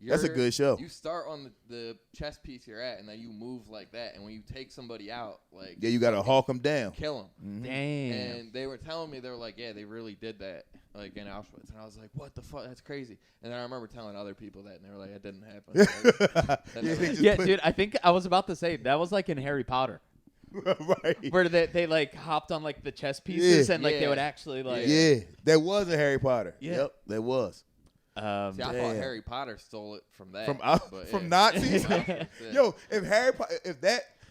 That's a good show. You start on the chess piece you're at, and then you move like that. And when you take somebody out, like Yeah, you got to hawk them down. kill them. Mhm. Damn. And they were telling me, they were like, yeah, they really did that, like in Auschwitz. And I was like, what the fuck? That's crazy. And then I remember telling other people that, and they were like, it didn't happen. That never happened. Yeah, dude, I think I was about to say that was like in Harry Potter. Right. Where they like hopped on like the chess pieces Yeah. and like they Yeah. would actually like Yeah, that was a Harry Potter. Yeah. Yep, that was. See, I thought Damn. Harry Potter stole it from that. but From yeah. Nazis. Yeah. Yo, if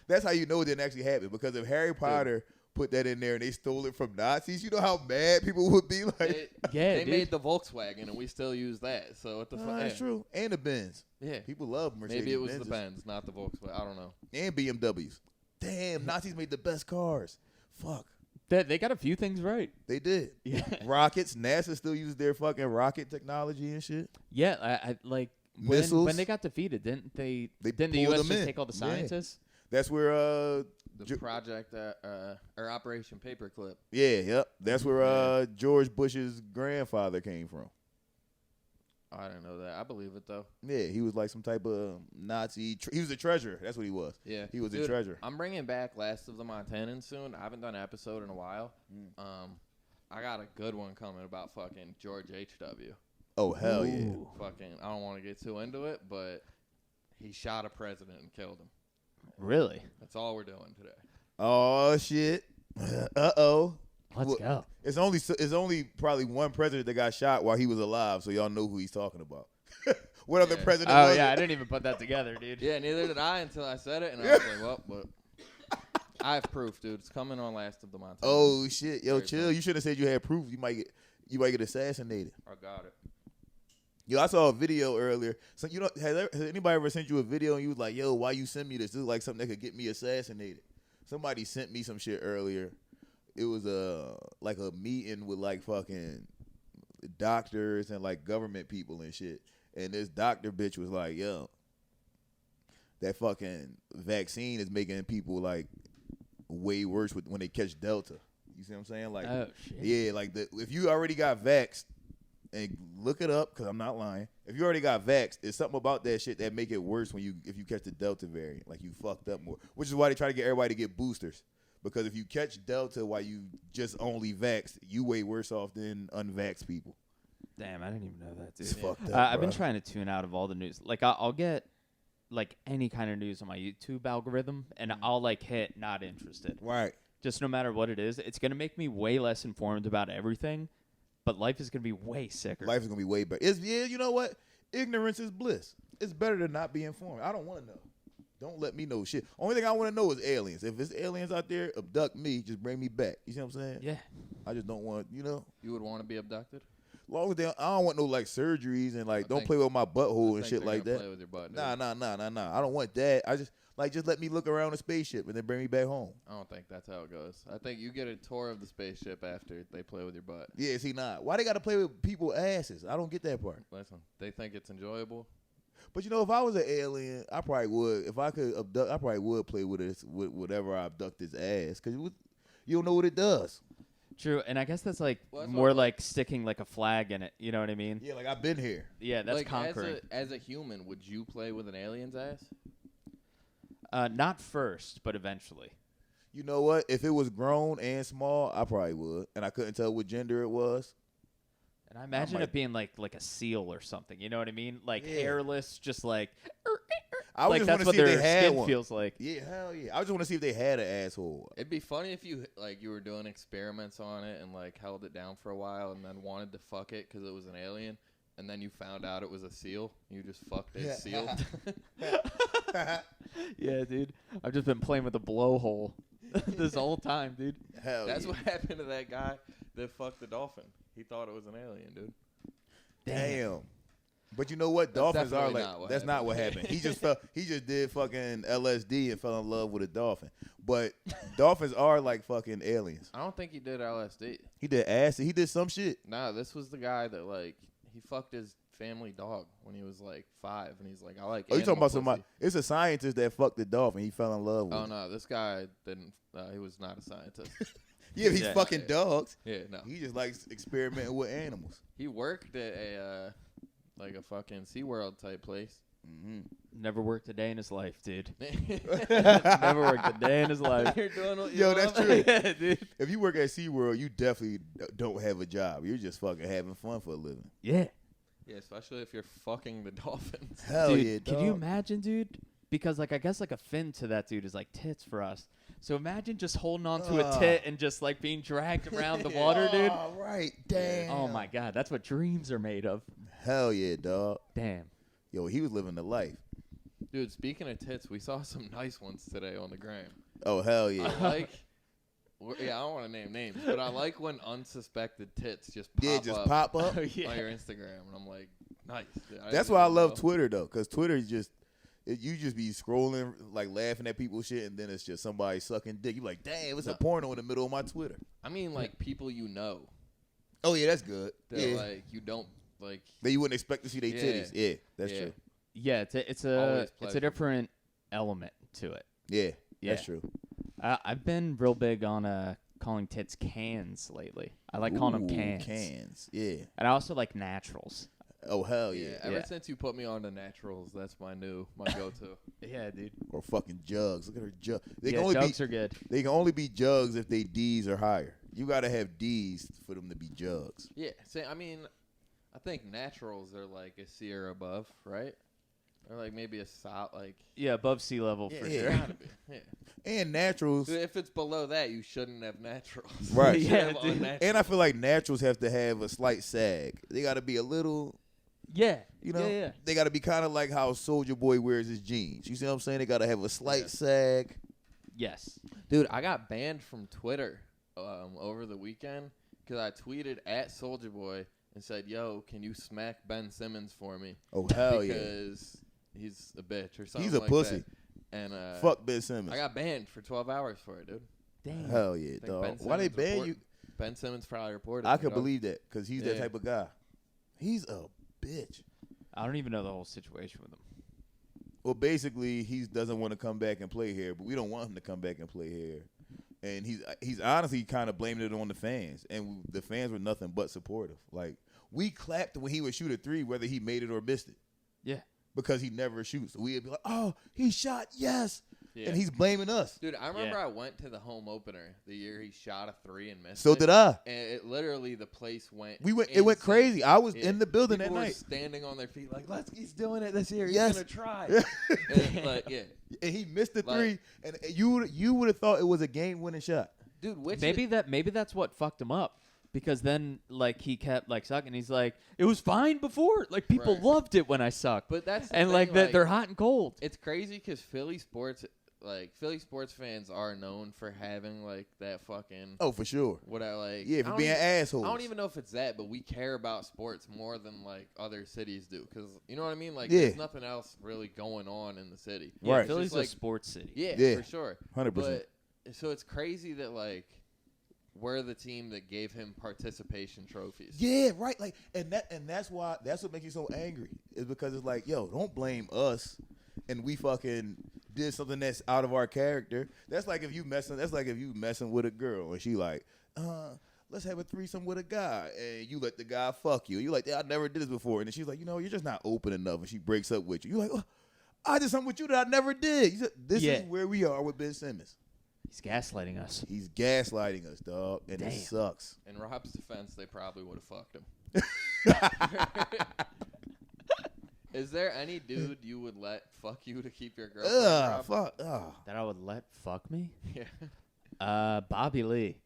that's how you know it didn't actually happen, because if Harry Potter put that in there and they stole it from Nazis, you know how mad people would be. Like, They dude. made the Volkswagen, and we still use that. So what the fuck? that's true. And the Benz. Yeah. People love Mercedes. Maybe it was the Benzes. Benz, not the Volkswagen. I don't know. And BMWs. Damn, Nazis made the best cars. Fuck. They got a few things right. They did. Yeah. Rockets. NASA still uses their fucking rocket technology and shit. Yeah, I like Missiles. when they got defeated, didn't They didn't the pulled US them just in. take all the Yeah. scientists? That's where The project or Operation Paperclip. yep. That's where George Bush's grandfather came from. I didn't know that. I believe it though. Yeah, he was like some type of Nazi. He was a treasurer. That's what he was. Yeah, He was a Dude, treasurer. I'm bringing back Last of the Montanans soon. I haven't done an episode in a while. I got a good one coming about fucking George H.W. Oh, hell yeah. Ooh. Fucking, I don't want to get too into it, but he shot a president and killed him. Really? That's all we're doing today. Oh, shit. Uh-oh. Let's go. It's only probably one president that got shot while he was alive, so y'all know who he's talking about. What other Yeah. president Oh was yeah, it? I didn't even put that together, dude. Yeah, neither did I until I said it, and I was like, well, but I have proof, dude. It's coming on Last of the Montanans. Oh, shit. Yo, Very chill. fun. You should have said you had proof. You might get assassinated. I got it. Yo, I saw a video earlier. So has anybody ever sent you a video and you was like, "Yo, why you send me this? This is like something that could get me assassinated." Somebody sent me some shit earlier. It was like a meeting with like fucking doctors and like government people and shit. And this doctor bitch was like, "Yo, that fucking vaccine is making people like way worse when they catch Delta." You see what I'm saying? Like, Oh shit. yeah, like if you already got vaxxed, and look it up because I'm not lying. If you already got vaxxed, it's something about that shit that make it worse if you catch the Delta variant. Like you fucked up more, which is why they try to get everybody to get boosters. Because if you catch Delta while you just only vaxxed, you way worse off than unvaxxed people. Damn, I didn't even know that, dude. It's fucked up. I've been bro. trying to tune out of all the news. Like I'll get like any kind of news on my YouTube algorithm, and I'll like hit not interested. Right. Just no matter what it is, it's gonna make me way less informed about everything. But life is gonna be way sicker. Life is gonna be way better. You know what? Ignorance is bliss. It's better to not be informed. I don't want to know. Don't let me know shit. Only thing I want to know is aliens. If it's aliens out there, abduct me. Just bring me back. You see what I'm saying? Yeah. I just don't want, You would want to be abducted? long as I don't want no like surgeries and like don't think- play with my I butthole and think shit they're like gonna that. Play with your butt, dude. Nah. I don't want that. I just let me look around the spaceship and then bring me back home. I don't think that's how it goes. I think you get a tour of the spaceship after they play with your butt. Yeah, see, why they gotta play with people's asses? I don't get that part. Listen, they think it's enjoyable. But if I was an alien, I probably would. If I could abduct, I probably would play with it with whatever I abduct his ass, because you don't know what it does. True, and I guess that's like Well, that's more what- like sticking like a flag in it. You know what I mean? Yeah, like I've been here. Yeah, that's like, conquering. As a human, would you play with an alien's ass? Not first, but eventually. You know what? If it was grown and small, I probably would, and I couldn't tell what gender it was. And I imagine might- it being like a seal or something. You know what I mean? Like Yeah. hairless, just like. I would Like just that's want to what see if their they had skin one. feels like. Yeah, hell yeah. I just want to see if they had an asshole. It'd be funny if you were doing experiments on it and like held it down for a while and then wanted to fuck it because it was an alien, and then you found out it was a seal. You just fucked a seal. Yeah, dude. I've just been playing with a blowhole this whole time, dude. Hell That's yeah. what happened to that guy that fucked the dolphin. He thought it was an alien, dude. Damn. But you know what? That's Dolphins are definitely like not what that's not happened. what happened. He just did fucking LSD and fell in love with a dolphin. But dolphins are like fucking aliens. I don't think he did LSD. He did acid. He did some shit. Nah, this was the guy that like he fucked his family dog when he was like 5, and he's like, I like. Oh, you talking animal about somebody? pussy. It's a scientist that fucked the dolphin. He fell in love with. Oh it. no, this guy didn't. He was not a scientist. Yeah, he's Yeah. fucking dogs. Yeah, no. He just likes experimenting with animals. He worked at a like a fucking SeaWorld type place. Mm-hmm. Never worked a day in his life, dude. You're Never worked a day in his life. doing what you Yo, love. that's true. Yeah, dude. If you work at SeaWorld, you definitely don't have a job. You're just fucking having fun for a living. Yeah. Yeah, especially if you're fucking the dolphins. Hell Dude, yeah, can you dog. imagine, dude? Because like I guess like a fin to that dude is like tits for us. So imagine just holding on to a tit and just like being dragged around the water, dude. Oh, right. Damn. Oh my god, that's what dreams are made of. Hell yeah, dog. Damn. Yo, he was living the life. Dude, speaking of tits, we saw some nice ones today on the gram. Oh, hell yeah. I like. Yeah, I don't want to name names, but I like when unsuspected tits just pop Yeah, just up pop up. Oh, yeah. on your Instagram, and I'm like, nice. Dude, That's didn't why I even love know. Twitter, though, because Twitter is just, you just be scrolling, like laughing at people's shit, and then it's just somebody sucking dick. You like, damn, it's a porno in the middle of my Twitter. I mean, like people you know Oh, yeah, that's good. that Yeah. like you don't like. That you wouldn't expect to see their Yeah. titties. Yeah, that's Yeah. true. Yeah, it's Always a pleasure. different element to it. Yeah, Yeah. that's true. I've been real big on calling tits cans lately. I like calling them Ooh, cans. Cans, yeah. And I also like naturals. Oh, hell Yeah, yeah. ever Yeah. since you put me on to naturals, that's my go-to. Yeah, dude. Or fucking jugs. Look at her jug. They Yeah, can only jugs be are good. They can only be jugs if they D's are higher. You gotta have D's for them to be jugs. Yeah, I mean, I think naturals are like a C or above, right? Or like maybe a sop, like Yeah, above sea level for Yeah. sure. gotta be. Yeah. And naturals, So if it's below that, you shouldn't have naturals. Right. You should Yeah, have dude. unnatural. and I feel like naturals have to have a slight sag. They gotta be a little, Yeah. you know, Yeah. they gotta be kind of like how Soldier Boy wears his jeans. You see what I'm saying? They gotta have a slight Yeah. sag. Yes. Dude, I got banned from Twitter over the weekend because I tweeted at Soldier Boy and said, "Yo, can you smack Ben Simmons for me?" Oh hell yeah. Because he's a bitch or something. He's a like pussy. That. And Fuck Ben Simmons. I got banned for 12 hours for it, dude. Damn. Hell yeah, I think dog. Ben Why they Simmons ban you? Ben Simmons probably reported. I me, could dog. believe that because he's that Yeah. type of guy. He's a bitch. I don't even know the whole situation with him. Well, basically, he doesn't want to come back and play here, but we don't want him to come back and play here. And he's honestly kind of blaming it on the fans, and the fans were nothing but supportive. Like, we clapped when he would shoot a three, whether he made it or missed it, Yeah. because he never shoots. So we'd be like, "Oh, he shot, yes," Yeah. and he's blaming us. Dude, I remember Yeah. I went to the home opener the year he shot a 3 and missed So it. did I. And it literally, the place went. It went insane. crazy. I was Yeah. in the building People that were night. standing on their feet like, he's doing it this year. He's Yes. gonna try. And, like, yeah, And he missed the Like- three, and you would have thought it was a game-winning shot. dude. Which Maybe that's what fucked him up. Because then, like, he kept, like, sucking. He's like, it was fine before. Like, people Right. loved it when I sucked. But that's the and, thing, like, they're hot and cold. It's crazy because Philly sports fans are known for having like that fucking Oh, for sure. what I like. Yeah, I for don't being even- assholes. I don't even know if it's that, but we care about sports more than like other cities do. Because you know what I mean. Like, Yeah. there's nothing else really going on in the city. Yeah, Right. Philly's It's just, a sports city. Yeah, Yeah. for sure. 100%. But so it's crazy that like we're the team that gave him participation trophies. Yeah, right. Like, and that's what makes you so angry is because it's like, yo, don't blame us, and we fucking did something that's out of our character. That's like if you messing with a girl and she like, let's have a threesome with a guy, and you let the guy fuck you. You like, I never did this before, and then she's like, you're just not open enough, and she breaks up with you. You're like, oh, I did something with you that I never did. You said, this Yeah. is where we are with Ben Simmons. He's gaslighting us. He's gaslighting us, dog, and it Damn. sucks. In Rob's defense, they probably would have fucked him. Is there any dude you would let fuck you to keep your girlfriend? Rob? Fuck. Ugh. That I would let fuck me? Yeah, Bobby Lee.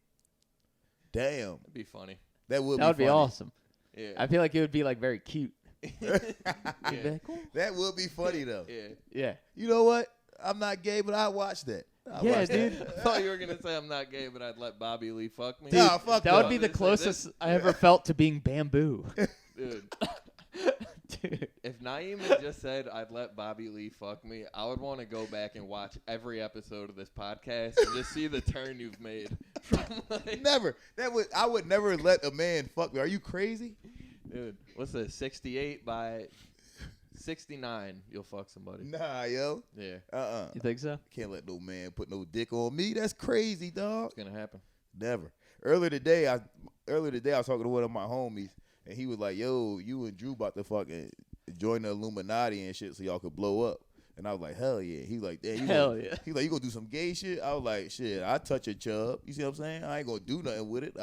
Damn. that'd be funny. That would That would be funny. awesome. Yeah, I feel like it would be, like, very cute. He'd be yeah. like, "Cool." That would be funny though. Yeah. Yeah. You know what? I'm not gay, but I watched that. Yeah, dude. I thought you were gonna say I'm not gay, but I'd let Bobby Lee fuck me. Nah, fuck That no. would be the This- closest I ever felt to being bamboo. Dude, Dude. if Naeem had just said I'd let Bobby Lee fuck me, I would want to go back and watch every episode of this podcast and just see the turn you've made. From like, Never. I would never let a man fuck me. Are you crazy? dude, what's this? 68 by 69, you'll fuck somebody. Nah, yo. Yeah, You think so? Can't let no man put no dick on me. That's crazy, dog. it's gonna happen. Never. Earlier today, I was talking to one of my homies, and he was like, "Yo, you and Drew about to fucking join the Illuminati and shit, so y'all could blow up." And I was like, "Hell yeah!" He like, "Damn, Hell yeah. He like, "You gonna do some gay shit?" I was like, "Shit, I touch a chub." You see what I'm saying? I ain't gonna do nothing with it.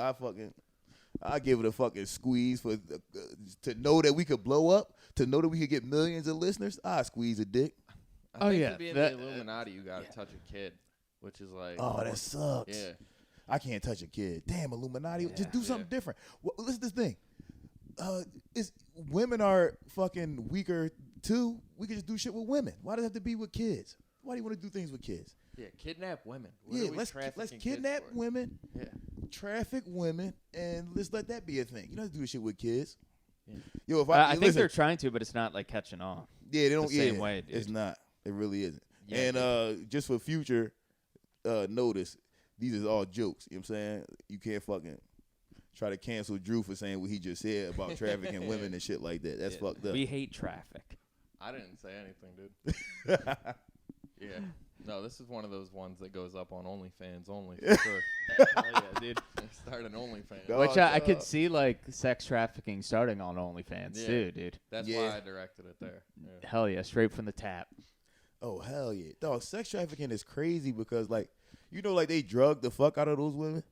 I give it a fucking squeeze for to know that we could blow up, to know that we could get millions of listeners. I squeeze a dick. I Oh, think yeah, to be in that- the Illuminati, you gotta touch a kid, which is like, Oh, that sucks. yeah, I can't touch a kid. Damn, Illuminati. Just Yeah. do something Yeah. different. Well, listen to this thing. Is women are fucking weaker too. We could just do shit with women. Why does it have to be with kids? Why do you want to do things with kids? yeah, kidnap women. What Yeah, are we let's trafficking kids kidnap for? women, Yeah, traffic women, and let's let that be a thing. You don't have to do shit with kids. Yeah. Yo, if I I think listen, they're trying to, but it's not, like, catching on. yeah, they don't the same yeah, way, dude. It's not. It really isn't. Yeah, And just for future notice, these is all jokes. You know what I'm saying? You can't fucking try to cancel Drew for saying what he just said about trafficking women and shit like that. That's Yeah. fucked up. We hate traffic. I didn't say anything, dude. Yeah, no, this is one of those ones that goes up on OnlyFans only for sure. Hell yeah, dude. Start an OnlyFans. Dog. Which I could dog. see, like, sex trafficking starting on OnlyFans, Yeah. too, dude. That's Yeah. why I directed it there. Yeah. Hell yeah, straight from the tap. Oh hell yeah, dog! Sex trafficking is crazy because like, like they drug the fuck out of those women.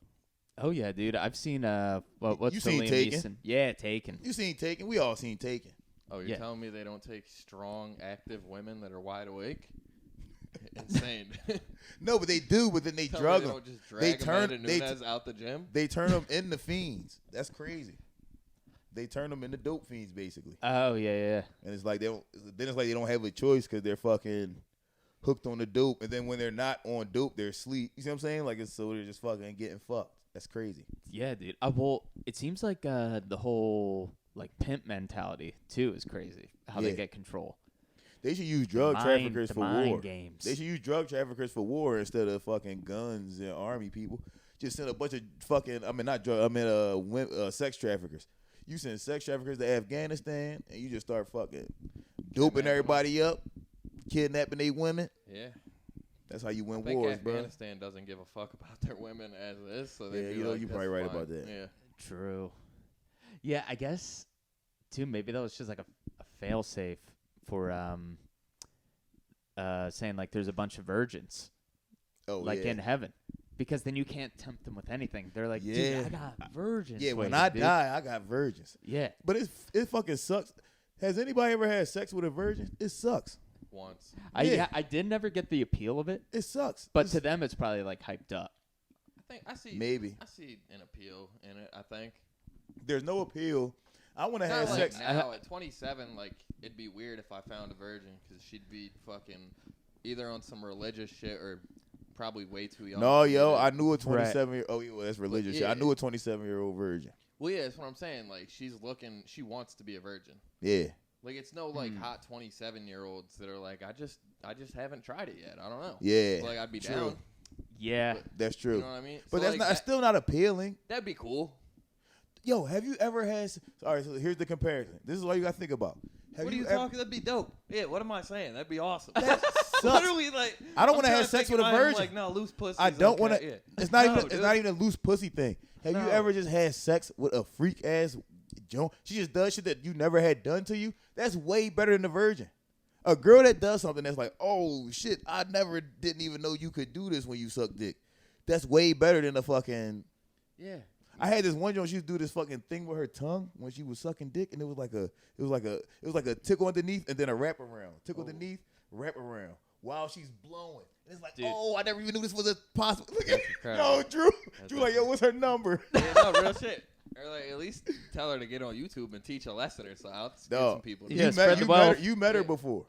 Oh yeah, dude. I've seen what's You the seen Liam Taken? Neeson? Yeah, Taken. You seen Taken? We all seen Taken. Oh, you're Yeah. telling me they don't take strong, active women that are wide awake? Insane. No, but they do. But then they Tell me drug they them. don't just They drag turn- Amanda they Nunes out the gym? They turn them into fiends. That's crazy. They turn them into dope fiends basically, Oh yeah, and it's like they don't. Then it's like they don't have a choice because they're fucking hooked on the dope, and then when they're not on dope, they're asleep. You see what I'm saying? Like it's so they're just fucking getting fucked. That's crazy. yeah, dude. Well, it seems like the whole like pimp mentality too is crazy. How they get control. They should use drug traffickers for war. Games. They should use drug traffickers for war instead of fucking guns and army people. Just send a bunch of fucking, sex traffickers. You send sex traffickers to Afghanistan and you just start fucking doping everybody up, kidnapping their women. Yeah. That's how you win I think wars, bro. Afghanistan doesn't give a fuck about their women as is. So Yeah, you know, you're probably right about that. Yeah. True. Yeah, I guess too. Maybe that was just like a fail safe for saying like there's a bunch of virgins, in heaven, because then you can't tempt them with anything. They're like, dude, I got virgins. Yeah, when waiting, I dude. die, I got virgins. Yeah, But it fucking sucks. Has anybody ever had sex with a virgin? It sucks. Once. I did never get the appeal of it, It sucks. but to them it's probably like hyped up. I think I see. Maybe. I see an appeal in it. I think. There's no appeal. I want to Not have like sex. now at 27. Like it'd be weird if I found a virgin because she'd be fucking either on some religious shit or probably way too young. No, yo, Yeah. I knew a 27-year. Oh, yeah, well, that's religious shit. yeah. I knew a 27-year-old virgin. Well, yeah, that's what I'm saying. Like she's looking. She wants to be a virgin. Yeah. Like it's no like hot 27-year-olds that are like I just haven't tried it yet. I don't know. Yeah. Like I'd be True. down. Yeah, That's true. You know what I mean? But So, that's like, not. It's still not appealing. That'd be cool. Yo, have you ever had? All right, so here's the comparison. This is what you got to think about. Have What are you ever, talking? That'd be dope. Yeah. What am I saying? That'd be awesome. That sucks. Literally, like I don't I'm want to trying have sex think with in a my head, virgin. Like no, loose pussy. I don't want to. Yeah. It's not No, even. dude. It's not even a loose pussy thing. Have you No. ever just had sex with a freak ass Joan? She just does shit that you never had done to you. That's way better than a virgin. A girl that does something that's like, oh shit, I never didn't even know you could do this when you suck dick. That's way better than a fucking. Yeah. I had this one joint. She would do this fucking thing with her tongue when she was sucking dick, and it was like a tickle underneath and then a wrap around. Tickle underneath, wrap around while she's blowing. And it's like, Dude. oh, I never even knew this was a possible. Look at That's incredible. yo, Drew. That's Drew, like, yo, what's her number? Yeah, no, real shit. Or like at least tell her to get on YouTube and teach a lesson or something. I'll get Dog. some people. Yeah, you spread met, the you, met her, wealth. you met her Yeah. before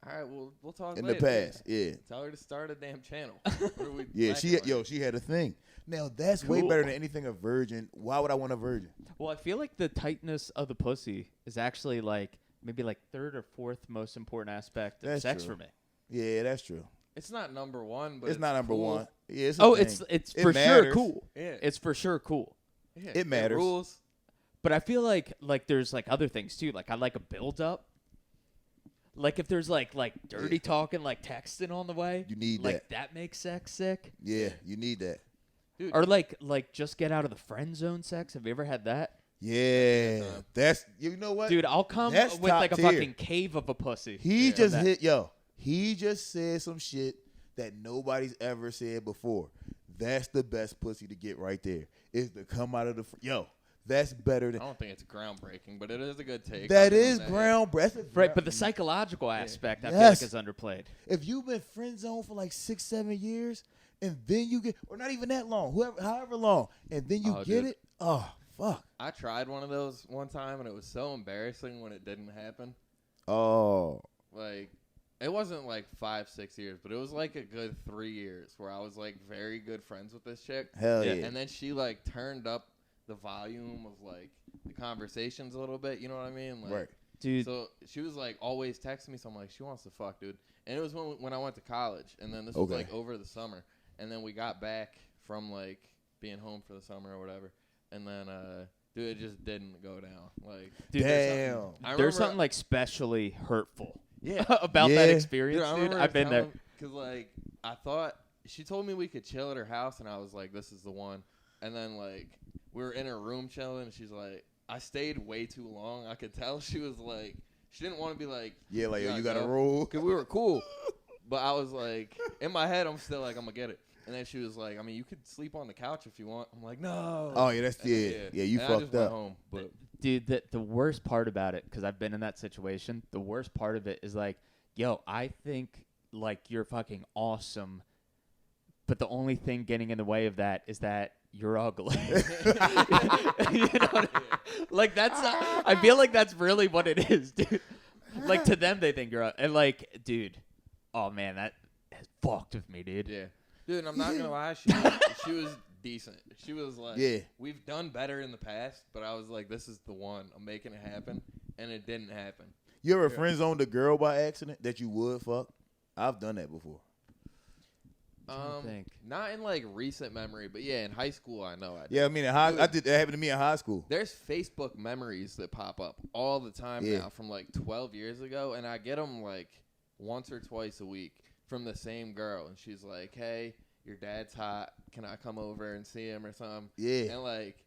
All right, we'll talk in later. the past. Yeah. Tell her to start a damn channel. Where we Yeah, black she had a thing. Now that's way Cool. better than anything a virgin. Why would I want a virgin? Well, I feel like the tightness of the pussy is actually like maybe like third or fourth most important aspect of That's sex true. for me. Yeah, that's true. It's not number one, but It's not number cool. one. Yeah, it's a Oh, thing. it's It for matters. sure cool. Yeah. It's for sure cool. Yeah. it matters. Rules. But I feel like there's like other things too. Like I like a build up. Like if there's like dirty talking, like texting on the way, You need like that makes sex sick. Yeah, you need that. Dude, Or like just get out of the friend zone sex. Have you ever had that? Yeah, that's you know what, Dude, I'll come That's with top like a tier. fucking cave of a pussy. He Yeah. just That- hit yo. He just said some shit that nobody's ever said before. That's the best pussy to get right there. Is to come out of the yo. That's better I than don't think it's groundbreaking, but it is a good take. that. I'll give Is him that. ground breast. Right, but the psychological aspect I feel Yes. like is underplayed. If you've been friend zone for like 6-7 years, and then you get, or not even that long, however long, and then you Oh, get dude. it. Oh fuck. I tried one of those one time, and it was so embarrassing when it didn't happen. Oh. Like, it wasn't like 5-6 years, but it was like a good 3 years where I was like very good friends with this chick. Hell Yeah. yeah. And then she like turned up the volume of like the conversations a little bit. You know what I mean? Like, Right. Dude, So she was like always texting me. So I'm like, she wants to fuck, dude. And it was when I went to college, and then this was Okay. like over the summer, and then we got back from like being home for the summer or whatever, and then dude, it just didn't go down. Like, dude Damn. I there's remember- something like specially hurtful Yeah. about that Yeah. experience, I dude. remember I've been there. Because, like, I thought she told me we could chill at her house, and I was like, this is the one. And then, like, we were in her room chilling, and she's like, I stayed way too long. I could tell she was like, she didn't want to be like, Yeah, like yo, you gotta gotta go. roll. Because we were cool. But I was like, in my head, I'm still like, I'm going to get it. And then she was like, I mean, you could sleep on the couch if you want. I'm like, no. Oh yeah, that's And then, yeah. You and I fucked just went up. home. But Dude, the worst part about it, because I've been in that situation, the worst part of it is like, yo, I think like you're fucking awesome, but the only thing getting in the way of that is that you're ugly. You know what I mean? Like that's, I feel like that's really what it is, dude. Like to them, they think you're ugly. And like, dude, oh man, that has fucked with me, dude. yeah. Dude, I'm not going to lie. She was decent. She was like, Yeah. we've done better in the past, but I was like, this is the one. I'm making it happen, and it didn't happen. You ever friend zoned a girl by accident that you would fuck? I've done that before. think. Not in like recent memory, but yeah, in high school I know I did. Yeah, I mean, I did that happened to me in high school. There's Facebook memories that pop up all the time now from like 12 years ago, and I get them like once or twice a week from the same girl, and she's like, "Hey, your dad's hot. Can I come over and see him or something?" Yeah. And like,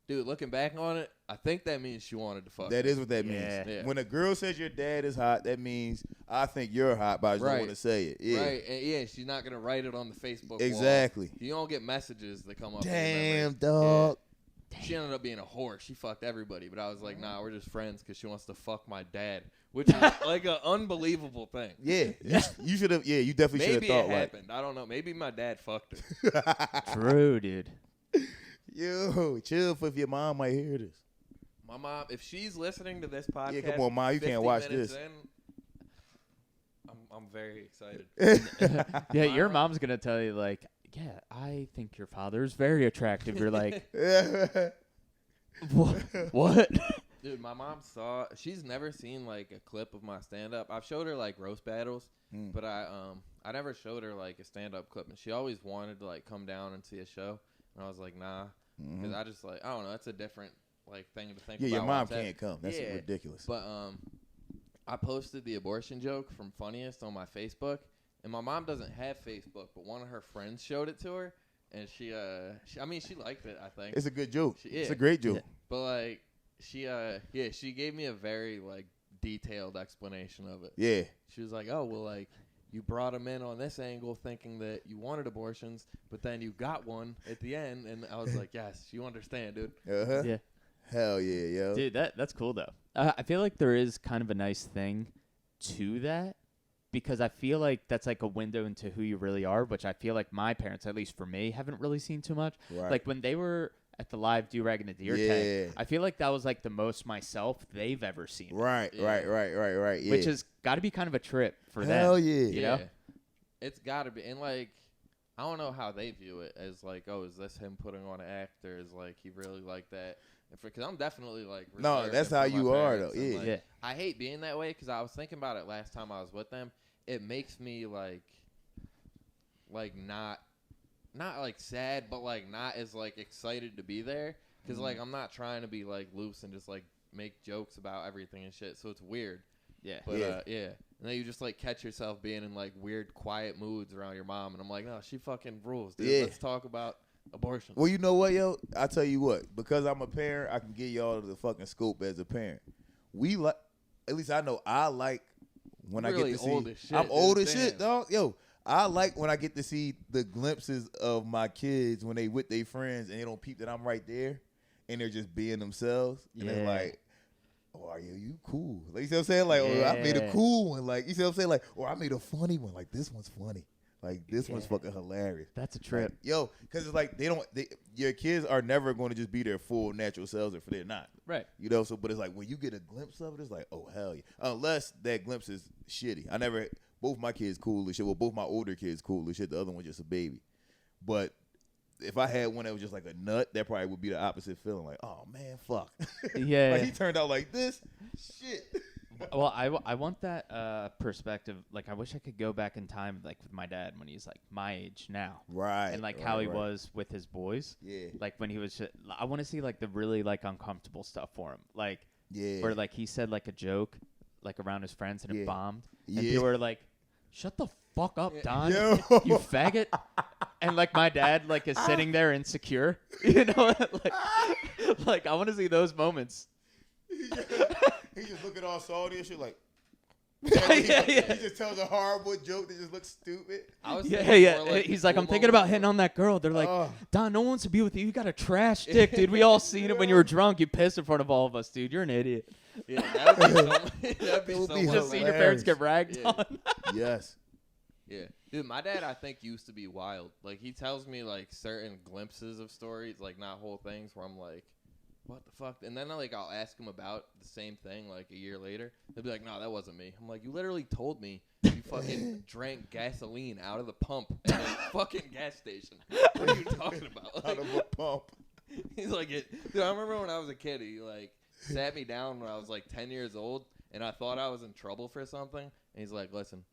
dude, looking back on it, I think that means she wanted to fuck. That me. is what that means. Yeah. When a girl says your dad is hot, that means I think you're hot, but I just don't want to say it. Yeah. Right, and yeah, she's not gonna write it on the Facebook Exactly. wall. You don't get messages that come up. Damn, dog. Yeah. She ended up being a whore. She fucked everybody, but I was like, nah, we're just friends because she wants to fuck my dad, which is like an unbelievable thing. Yeah, you should have. Yeah, you definitely should have Maybe thought it like. happened. I don't know. Maybe my dad fucked her. True, dude. Yo, chill for if your mom might hear this. My mom, if she's listening to this podcast, Yeah, come on, Mom, you 50 can't watch minutes this. I'm very excited. Yeah, your mom's gonna tell you like, yeah, I think your father's very attractive. You're like, what? Dude, my mom she's never seen like a clip of my stand up. I've showed her like roast battles, but I never showed her like a stand up clip, and she always wanted to like come down and see a show, and I was like, nah, because I just like, I don't know, that's a different like thing to think Yeah, about. your mom can't come. That's Yeah, ridiculous. But I posted the abortion joke from Funniest on my Facebook, and my mom doesn't have Facebook, but one of her friends showed it to her, and she liked it, I think. It's a good joke. Yeah. It's a great joke. But like she gave me a very like detailed explanation of it. Yeah. She was like, "Oh, well, like you brought him in on this angle thinking that you wanted abortions, but then you got one at the end." And I was like, "Yes, you understand, dude." Uh-huh. Yeah. Hell yeah, yo. Dude, that's cool though. I feel like there is kind of a nice thing to that because I feel like that's like a window into who you really are, which I feel like my parents, at least for me, haven't really seen too much. Right. Like when they were at the live Durag and the Deertag, Yeah. I feel like that was like the most myself they've ever seen. Right, Yeah. right. Yeah. Which has got to be kind of a trip for Hell them. yeah. You know? It's got to be. And like I don't know how they view it as like, oh, is this him putting on an act, or is like he really like that? Because I'm definitely like No, reserved that's in front how of you my are, parents, though. and, Yeah. like, Yeah. I hate being that way because I was thinking about it last time I was with them. It makes me like not like sad, but like not as like excited to be there because like I'm not trying to be like loose and just like make jokes about everything and shit. So it's weird. Yeah. But Yeah. yeah. And then you just like catch yourself being in like weird quiet moods around your mom, and I'm like, no, she fucking rules, dude. Yeah. Let's talk about abortion. Well, you know what, yo? I tell you what, because I'm a parent, I can get y'all the fucking scope as a parent. We like, at least I know I like when I Really get to see. old as shit, I'm dude. old as Damn. shit, dog. Yo, I like when I get to see the glimpses of my kids when they with their friends and they don't peep that I'm right there, and they're just being themselves, and they're Yeah. like, "Oh, are you cool?" Like, you see what I'm saying? Like, oh, I made a Yeah. cool one. Like, you see what I'm saying? Like, or I made a funny one. Like, this one's funny. Like, this one's Yeah. fucking hilarious. That's a trip. Like, yo, because it's like your kids are never going to just be their full natural selves if they're not. Right. You know, so but it's like when you get a glimpse of it, it's like, oh hell yeah. Unless that glimpse is shitty. Both my kids cool as shit. Well, both my older kids cool as shit. The other one just a baby. But if I had one that was just like a nut, that probably would be the opposite feeling. Like, oh man, fuck. Yeah. Like he turned out like this. Shit. Well, I want that perspective. Like, I wish I could go back in time, like with my dad when he's like my age now, Right. and like right, how he right. was with his boys. Yeah. Like when he was, I want to see like the really like uncomfortable stuff for him, like Yeah. where like he said like a joke, like around his friends and Yeah. it bombed, and Yeah. people were like, "Shut the fuck up, Don, Yo. you faggot." And like my dad like is sitting there insecure, you know, like I want to see those moments. He just looking all salty and shit like. Yeah, He yeah. just tells a horrible joke that just looks stupid. I was Yeah, thinking yeah. more like He's like, I'm Kubo thinking about or- hitting on that girl. They're like, Oh. Don, no one wants to be with you. You got a trash dick, dude. We all seen it when you were drunk. You pissed in front of all of us, dude. You're an idiot. Yeah, that'd be so, that'd be It would so be much Just seeing your fun. parents hilarious. get ragged Yeah. on. Yes. Yeah, dude, my dad I think used to be wild. Like he tells me like certain glimpses of stories, like not whole things, where I'm like, what the fuck? And then like I'll ask him about the same thing like a year later. They'll be like, no, that wasn't me. I'm like, you literally told me you fucking drank gasoline out of the pump at a fucking gas station. What are you talking about? Out of a pump. He's like, dude, I remember when I was a kid, he like sat me down when I was like 10 years old, and I thought I was in trouble for something. And he's like, listen,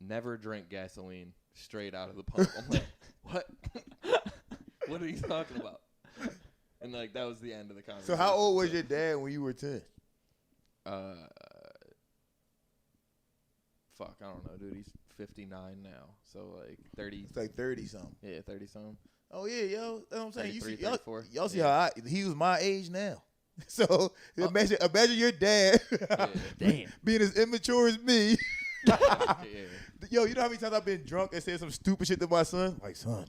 never drink gasoline straight out of the pump. I'm like, what? What are you talking about? And like that was the end of the conversation. So how old was your dad when you were 10? Fuck, I don't know, dude. He's 59 now, so like 30. It's like 30 something. Yeah, 30 something. Oh yeah, yo. That's what I'm saying. 33, You see, y'all, 34. y'all see Yeah. how he was my age now. So imagine your dad Damn. being as immature as me. Yeah. Yo, you know how many times I've been drunk and said some stupid shit to my son? Like, son,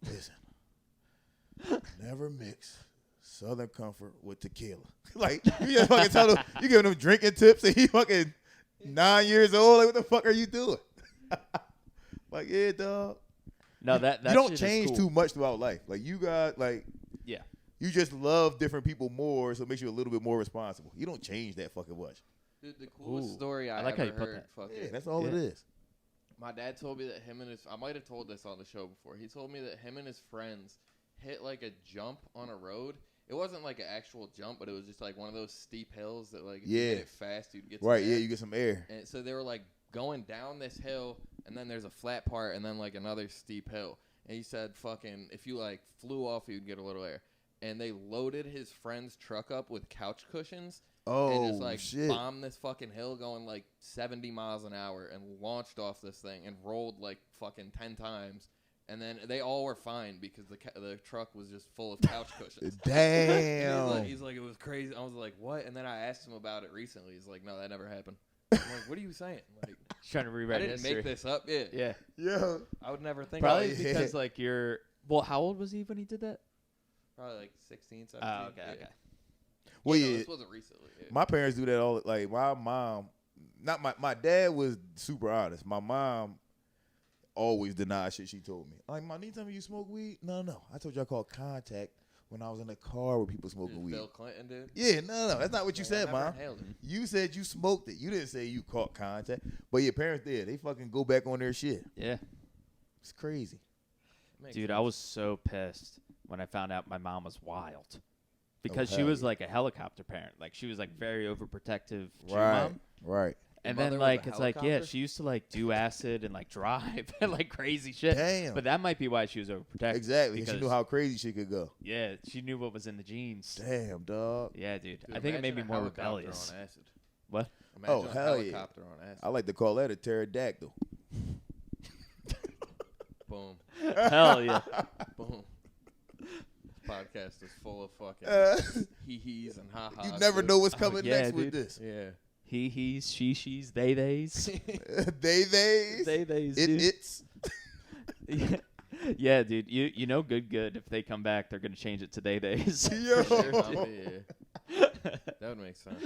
listen, never mix Southern Comfort with tequila. Like, you just fucking tell him, you giving him drinking tips and he fucking 9 years old. Like, what the fuck are you doing? Like, yeah, dog. No, that You don't shit is change cool. too much throughout life. Like, you got, like, Yeah. you just love different people more, so it makes you a little bit more responsible. You don't change that fucking much. Dude, the coolest Ooh. story I I like ever how you put heard. that. Fucking, Yeah, that's all it Yeah. is. my dad told me that him and his, I might have told this on the show before. He told me that him and his friends hit like a jump on a road. It wasn't like an actual jump, but it was just like one of those steep hills that like if you Yeah. hit it fast, you'd get some Right, air. yeah, you get some air. And so they were like going down this hill, and then there's a flat part, and then like another steep hill. And he said, fucking, if you like flew off, you'd get a little air. And they loaded his friend's truck up with couch cushions. And just Oh, like shit. bombed this fucking hill going like 70 miles an hour and launched off this thing and rolled like fucking 10 times. And then they all were fine because the truck was just full of couch cushions. Damn. He's like, it was crazy. I was like, what? And then I asked him about it recently. He's like, no, that never happened. I'm like, what are you saying? Like, Trying to I rewrite didn't history. make this up. Yeah. Yeah. Yeah. I would never think Probably about it. yeah. because like you're. Well, how old was he when he did that? Probably like 16, 17. Oh, okay, yeah. okay. Well, No, yeah. this wasn't recently. Yeah. My parents do that all. Like my mom, not my dad was super honest. My mom always denied shit she told me. Like, Mom, anytime you smoke weed? No. I told you I called contact when I was in a car with people smoking weed. Bill Clinton did. Yeah, no, that's not what you Like, I said, never Mom. inhaled it. You said you smoked it. You didn't say you caught contact. But your parents did. They fucking go back on their shit. Yeah. It's crazy. Makes Dude, sense. I was so pissed when I found out my mom was wild. Because she hell was yeah. like a helicopter parent. Like she was like very overprotective to Right. mom. Right. And mother then was a like it's like, yeah, helicopter? she used to like do acid and like drive and like crazy shit. Damn. But that might be why she was overprotective. Exactly. And she because- knew how crazy she could go. Yeah, she knew what was in the genes. Damn, dog. Yeah, dude. Dude, I think it made me imagine a more helicopter rebellious. On acid. What? Imagine Oh, a hell yeah. helicopter on acid. I like to call that a pterodactyl. Boom. Hell yeah. Boom. This podcast is full of fucking hee-hees and ha-has. You never dude. know what's coming yeah, next with dude. this. Yeah. He, he's, she, she's, they, theys. They, They, theys, it, dude. it's. Yeah. Yeah, dude. You know good. If they come back, they're gonna change it to they days. Yo. Sure, yeah. That would make sense.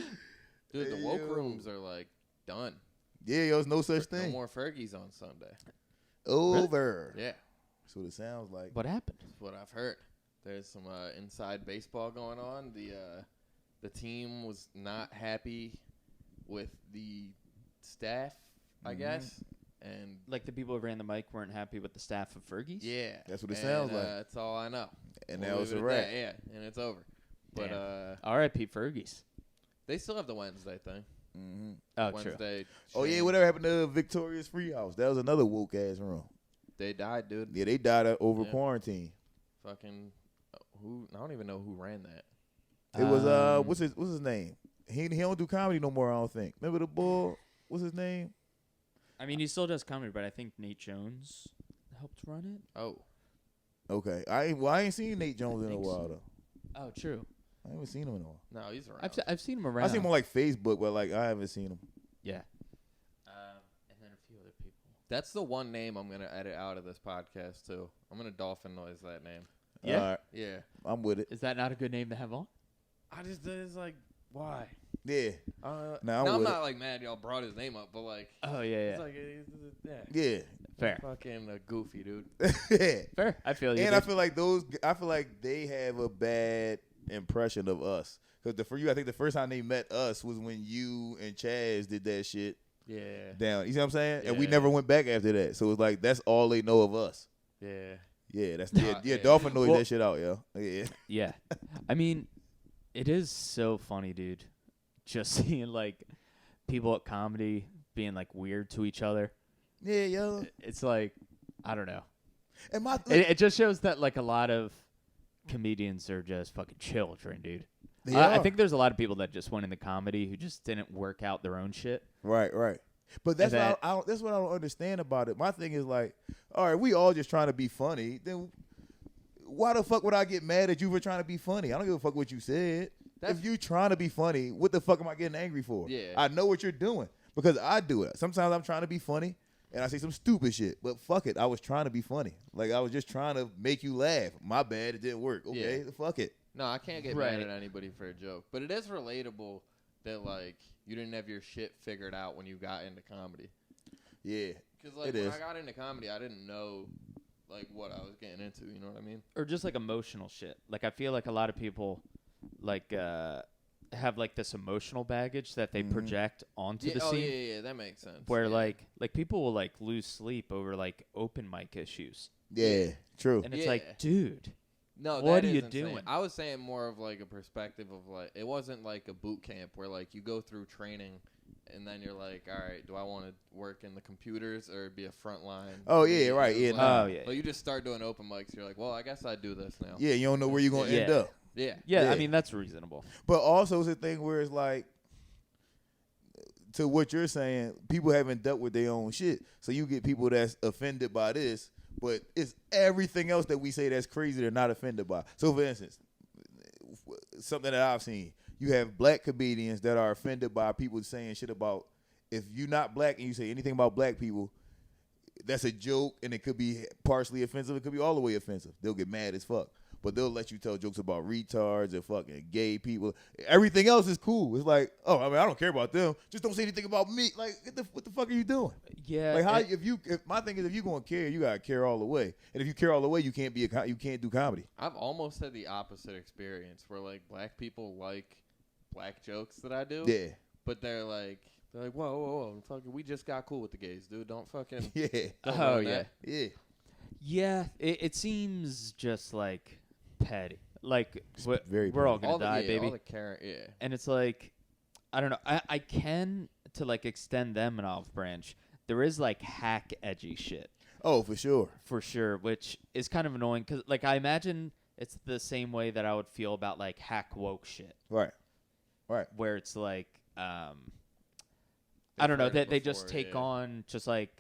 Dude, the woke Yo. rooms are like done. Yeah, yo, it's no such No thing. more Fergies on Sunday. Over. Yeah. That's what it sounds like. What happened? That's what I've heard. There's some inside baseball going on. The team was not happy with the staff, I guess. And Like the people who ran the mic weren't happy with the staff of Fergie's. yeah, That's what it and, sounds like. That's all I know. And We'll that was leave a it at wrap. that, yeah, and it's over. But Damn. R.I.P. Fergie's. they still have the Wednesday thing. Mm-hmm. Oh, true. Wednesday. Oh, yeah, change. whatever happened to Victoria's Free House? That was another woke ass room. They died, dude. Yeah, they died over Yeah. quarantine. Fucking who? I don't even know who ran that. It was what's his name? He don't do comedy no more. I don't think. Remember the bull? What's his name? I mean, he still does comedy, but I think Nate Jones helped run it. Oh, Okay, I ain't seen Nate Jones in a think while so. though. Oh, true. I haven't seen him in a while. no, he's around. I've seen him around. I seen him on like Facebook, but like I haven't seen him. Yeah. And then a few other people. That's the one name I'm gonna edit out of this podcast too. I'm gonna dolphin noise that name. Yeah? All right, Yeah. I'm with it. Is that not a good name to have on? I just it's like why? Yeah, Nah, Nah, I'm I'm with not like mad y'all brought his name up, but like Oh yeah, it's yeah. like yeah, yeah, Fair. fucking goofy dude. yeah. Fair. I feel you. And I dude. feel like they have a bad impression of us because I think the first time they met us was when you and Chaz did that shit. Yeah. down. You see what I'm saying? And we Yeah. never went back after that. So it's like that's all they know of us. Yeah. Yeah, that's Yeah. Dolphin knows Well- that shit out, yo. Yeah. Yeah. I mean, it is so funny, dude. Just seeing like people at comedy being like weird to each other. Yeah, yo. It's like, I don't know. And my It just shows that like a lot of comedians are just fucking children, dude. they I are. think there's a lot of people that just went into comedy who just didn't work out their own shit. Right. But that's And that's what I don't understand about it. My thing is like, all right, we all just trying to be funny. Then why the fuck would I get mad at you for trying to be funny? I don't give a fuck what you said. If you trying to be funny, what the fuck am I getting angry for? Yeah. I know what you're doing because I do it. Sometimes I'm trying to be funny and I say some stupid shit, but fuck it, I was trying to be funny. Like I was just trying to make you laugh. My bad, it didn't work. Okay, fuck it. No, I can't get Right. mad at anybody for a joke. But it is relatable that, like, you didn't have your shit figured out when you got into comedy. Yeah. Because, like, It when is. I got into comedy, I didn't know, like, what I was getting into. You know what I mean? Or just like emotional shit. Like I feel like a lot of people like have like this emotional baggage that they project onto Yeah, the oh, scene. yeah, that makes sense. Where yeah. like people will like lose sleep over like open mic issues. Yeah, true. And it's Yeah. like, dude, No, What that are you is insane. doing? I was saying more of like a perspective of like it wasn't like a boot camp where like you go through training and then you're like, all right, do I want to work in the computers or be a frontline? Oh, yeah, comedian? right, It was yeah, like, nah. Oh, yeah. But you just start doing open mics. You're like, well, I guess I do this now. Yeah, you don't know where you're gonna end Yeah. up. Yeah. yeah, Yeah. I mean that's reasonable. But also it's a thing where it's like, to what you're saying, people haven't dealt with their own shit. So you get people that's offended by this, but it's everything else that we say that's crazy they're not offended by. So for instance, something that I've seen, you have black comedians that are offended by people saying shit about, if you're not black and you say anything about black people, that's a joke and it could be partially offensive. It could be all the way offensive. They'll get mad as fuck. But they'll let you tell jokes about retards and fucking gay people. Everything else is cool. It's like, oh, I mean, I don't care about them. Just don't say anything about me. Like, what the fuck are you doing? Yeah. Like, how it- if my thing is, if you gonna care, you gotta care all the way. And if you care all the way, you can't do comedy. I've almost had the opposite experience where like black people like black jokes that I do. Yeah, But they're like, whoa, fucking, we just got cool with the gays, dude. Don't fucking. yeah, don't Oh, ruin yeah. that. yeah. Yeah, it seems just like petty. Like very we're all petty. gonna All the, die, yeah, baby. all the Karen, yeah. And it's like, I don't know. I can to like extend them an olive branch. There is like hack edgy shit Oh, for sure. for sure, which is kind of annoying because like I imagine it's the same way that I would feel about like hack woke shit, Right. where it's like, I They've don't know, heard it they just before, take yeah. on just like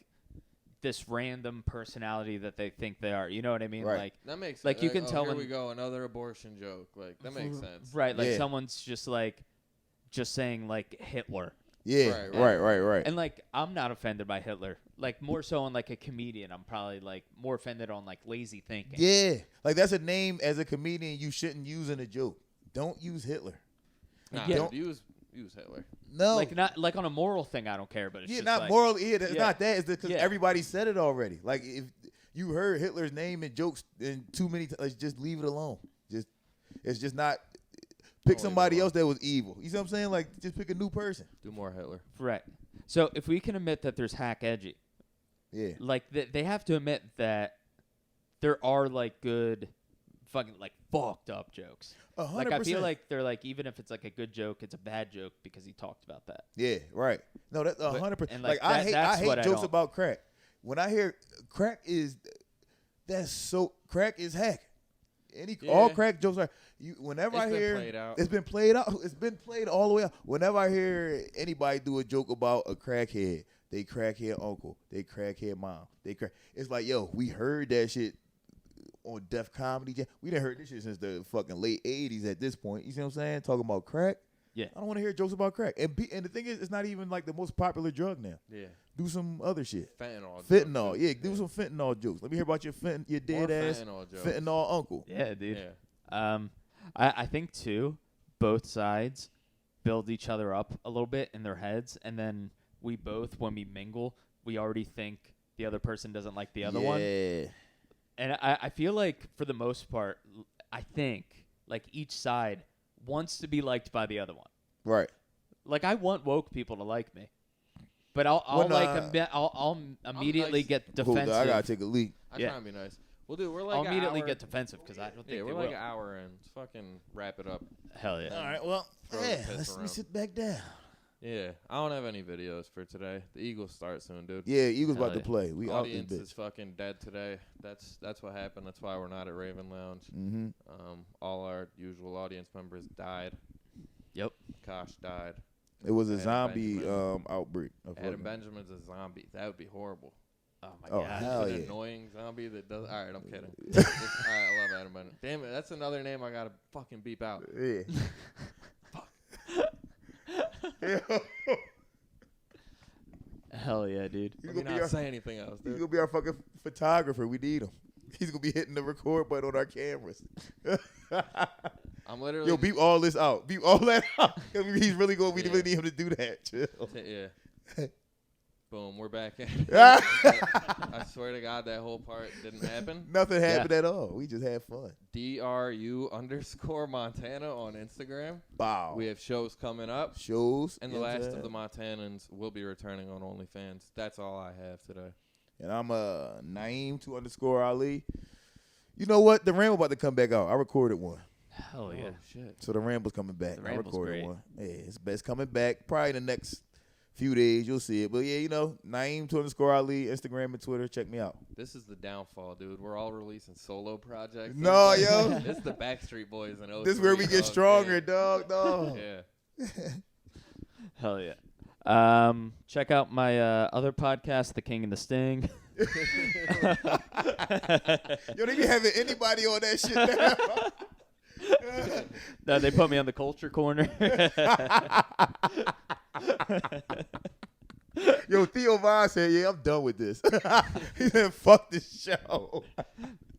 this random personality that they think they are. You know what I mean? Right. Like, That makes Like, sense. you can oh, tell here when- we go, another abortion joke. Like that makes sense. right? Like Yeah. someone's just like, just saying like Hitler. Yeah. Right, Right. And like I'm not offended by Hitler. Like more so on like a comedian, I'm probably like more offended on like lazy thinking. Yeah. Like that's a name as a comedian you shouldn't use in a joke. Don't use Hitler. Nah, Yeah. dude, use Hitler. No. Like not like on a moral thing, I don't care. But it's Yeah, just not like, moral. Yeah, it's Yeah. not that. It's because Yeah. everybody said it already. Like if you heard Hitler's name in jokes in too many times, just leave it alone. It's just not. Pick leave it somebody alone. else that was evil. You see what I'm saying? Like just pick a new person. Do more Hitler. Right. So if we can admit that there's hack edgy, Yeah. like they have to admit that there are like good, fucking like fucked up jokes. 100%. Like I feel like they're like even if it's like a good joke, it's a bad joke because he talked about that. Yeah. Right. No, that's But- 100%. and, Like like, I that's hate what I jokes don't- about crack. When I hear crack crack is hack. All Yeah. crack jokes are whenever It's I been hear played out. it's been played out. It's been played all the way out. Whenever I hear anybody do a joke about a crackhead, they crackhead uncle, they crackhead mom, it's like, yo, we heard that shit on Def Comedy Jam. We done heard this shit since the fucking late 80s at this point. You see what I'm saying? Talking about crack. Yeah. I don't want to hear jokes about crack. And the thing is, it's not even like the most popular drug now. Yeah. Do some other shit. Fentanyl. Fentanyl. jokes, Yeah, too. do some fentanyl jokes. Let me hear about your More dead ass fentanyl jokes. fentanyl uncle. Yeah, dude. Yeah. I think too, both sides build each other up a little bit in their heads, and then we both, when we mingle, we already think the other person doesn't like the other one. Yeah. And I feel like for the most part, I think like each side wants to be liked by the other one. Right. Like I want woke people to like me. But I'll Well, like nah. I'll immediately nice. get Hold defensive. on, I gotta take a leak. I Yeah. try and be nice. Well, dude, we're like I'll an immediately hour. get defensive because I don't think Yeah, they we're like will. an hour in. Let's fucking wrap it up. Hell yeah. All right, well, Throw the yeah, piss let me around. sit back down. Yeah, I don't have any videos for today. The Eagles start soon, dude. Yeah, Eagles Hell about to yeah. play. We out this Audience bitch. is fucking dead today. That's what happened. That's why we're not at Raven Lounge. Mm-hmm. All our usual audience members died. Yep. Kosh died. It was a Adam zombie Benjamin. outbreak. of Adam fucking- Benjamin's a zombie. That would be horrible. Oh my Oh, god. hell An yeah. annoying zombie that does. All right, I'm kidding. All right, I love Adam Benjamin. Damn it, that's another name I gotta fucking beep out. Yeah. Hell yeah, dude. He's Let me gonna, be not our, say anything else, he's dude. gonna be our fucking photographer. We need him. He's gonna be hitting the record button on our cameras. I'm literally. Yo, beep all this out. Beep all that out. He's really gonna. We Yeah. really need him to do that. Chill. Yeah. Boom, we're back in. Nothing I swear to God, that whole part didn't happen. happened at all. We just had fun. DRU_Montana on Instagram. Wow. We have shows coming up. shows. And you the know what I'm last of saying? the Montanans will be returning on OnlyFans. That's all I have today. And I'm Naeem_Ali. You know what? The Ramble about to come back out. I recorded one. Hell yeah. Oh, shit. So the Ramble's coming back. The I Ramble's recorded great. one. Yeah, it's coming back. Probably in the next few days you'll see it. But yeah, Naeem_Ali, Instagram and Twitter. Check me out. This is the downfall, dude. We're all releasing solo projects. No, yo. It's the Backstreet Boys and This is where we get stronger, dog. No. Yeah. Hell yeah. Check out my other podcast, The King and the Sting. Yo, they be having anybody on that shit now. No, they put me on the culture corner. Yo, Theo Vaughn said, yeah, I'm done with this. He said, fuck this show.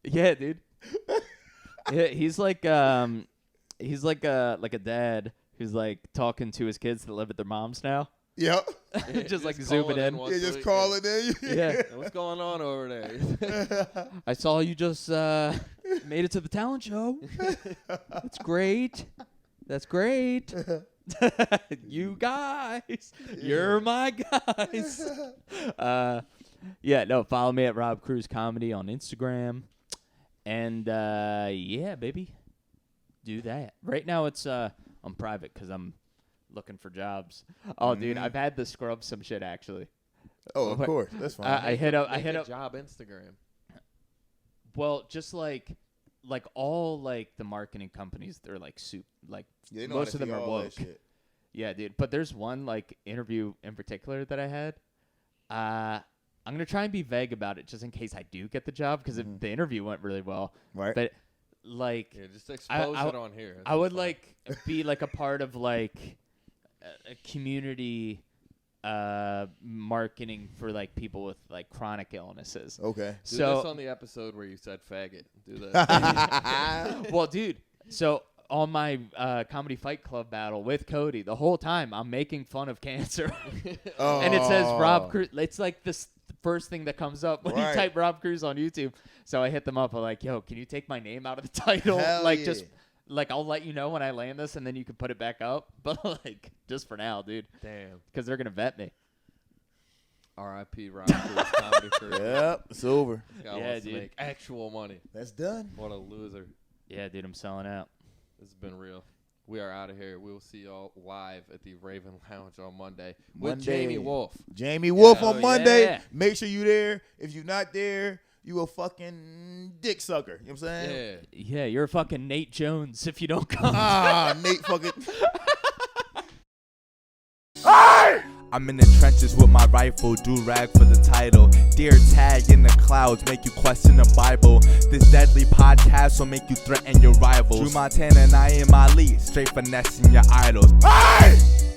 Yeah, dude. Yeah, he's like a dad who's like talking to his kids that live at their mom's now. Yep. Just like zooming in. Yeah, just call it in. Yeah. What's going on over there? I saw you just made it to the talent show. That's great. That's great. You guys, you're my guys. Yeah, no, follow me at Rob Cruz Comedy on Instagram. And yeah, baby, do that. Right now it's I'm private because I'm looking for jobs. Oh, dude, I've had to scrub some shit actually. Oh, of course. That's fine. I hit up. Job Instagram. Well, just like all like the marketing companies, they're like Yeah, they know how most to of them see are all that woke. shit. Yeah, dude. But there's one like interview in particular that I had. I'm gonna try and be vague about it just in case I do get the job because the interview went really well. Right. But like, Yeah, just expose I- it on here. I would like be like a part of like a community marketing for like people with like chronic illnesses. Okay. Do So this on the episode where you said faggot. Do that. well, dude. So on my comedy fight club battle with Cody, the whole time I'm making fun of cancer, and it says Rob Cruz. It's like the first thing that comes up when you Right. type Rob Cruz on YouTube. So I hit them up. I'm like, yo, can you take my name out of the title? Hell like yeah. just like I'll let you know when I land this, and then you can put it back up. But like just for now, dude, Damn. because they're gonna vet me. R.I.P. Rob Cruz comedy career. Yep, it's over. This guy Yeah, wants dude. to make actual money. That's done. What a loser. Yeah, dude, I'm selling out. This has been real. We are out of here. We will see y'all live at the Raven Lounge on Monday with Jamie Wolf. Jamie Wolf Oh, on Monday. yeah. Make sure you there. If you're not there, you a fucking dick sucker. You know what I'm saying? Yeah. Yeah, you're a fucking Nate Jones if you don't come. Nate fucking. I'm in the trenches with my rifle, Durag for the title. Deertag in the clouds, make you question the Bible. This deadly podcast will make you threaten your rivals. Drew Montana and I am Ali, straight finessing your idols. Hey!